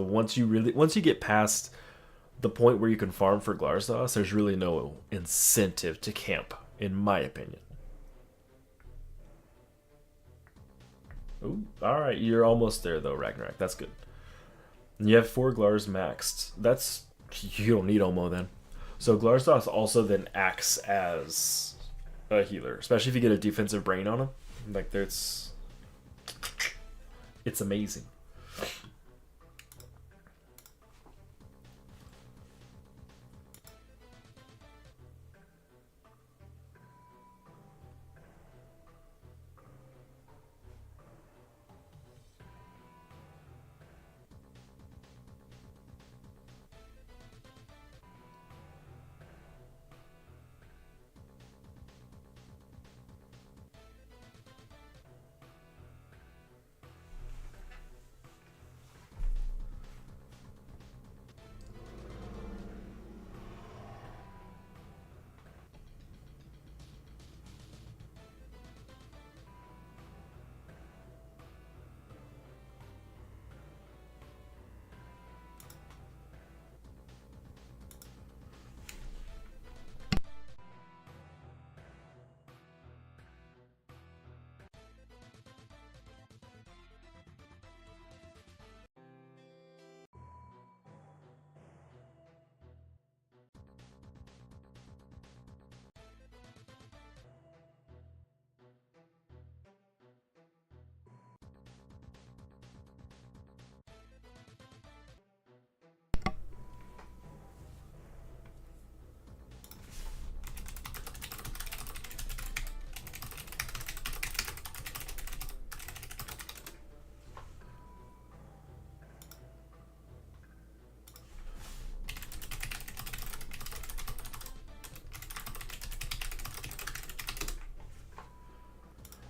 once you get past the point where you can farm for Glarzos, there's really no incentive to camp, in my opinion. Ooh, alright, you're almost there though, Ragnarok. That's good. You have 4 Glars maxed. You don't need Omo then. So Glarzos also then acts as a healer, especially if you get a defensive brain on him. Like it's amazing.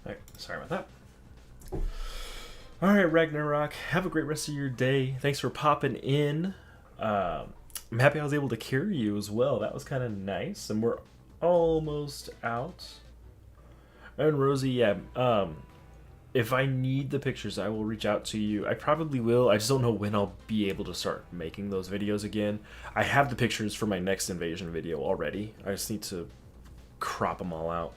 Alright, sorry about that. Alright, Ragnarok, have a great rest of your day. Thanks for popping in. I'm happy I was able to carry you as well. That was kind of nice. And we're almost out. And Rosie, yeah, if I need the pictures, I will reach out to you. I probably will. I just don't know when I'll be able to start making those videos again. I have the pictures for my next invasion video already. I just need to crop them all out.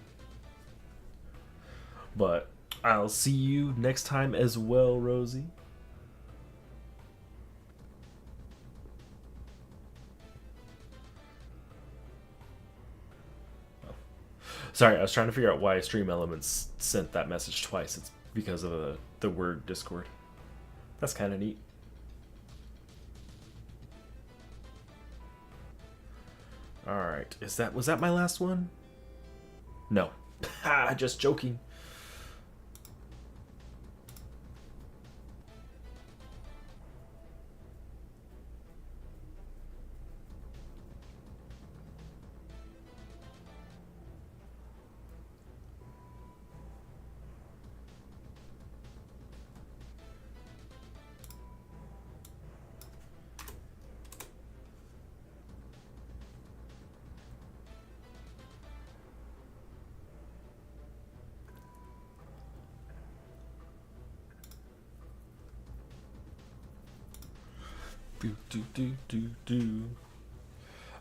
But I'll see you next time as well, Rosie. Sorry, I was trying to figure out why Stream Elements sent that message twice. It's because of the word Discord. That's kind of neat. Alright, was that my last one? No. Ha, just joking.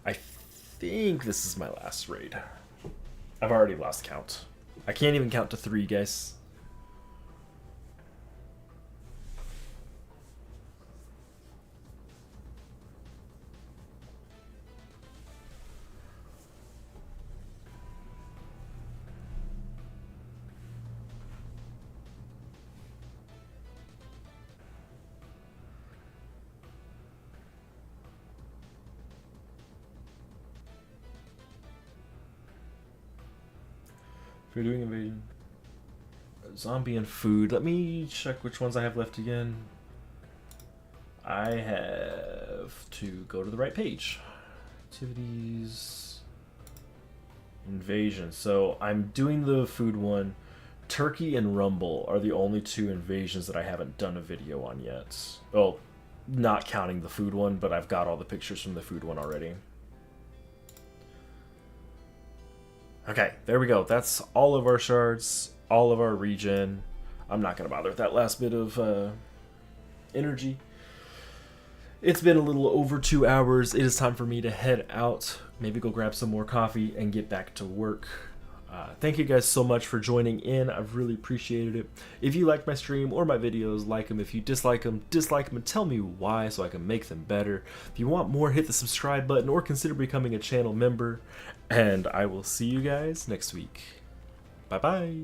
I think this is my last raid. I've already lost count. I can't even count to 3, guys. If you're doing invasion, zombie and food. Let me check which ones I have left again. I have to go to the right page. Activities, invasion. So I'm doing the food one. Turkey and Rumble are the only 2 invasions that I haven't done a video on yet. Well, not counting the food one, but I've got all the pictures from the food one already. Okay, there we go. That's all of our shards, all of our regen. I'm not going to bother with that last bit of energy. It's been a little over 2 hours. It is time for me to head out, maybe go grab some more coffee, and get back to work. Thank you guys so much for joining in. I've really appreciated it. If you like my stream or my videos, like them. If you dislike them, and tell me why so I can make them better. If you want more, hit the subscribe button or consider becoming a channel member. And I will see you guys next week. Bye-bye.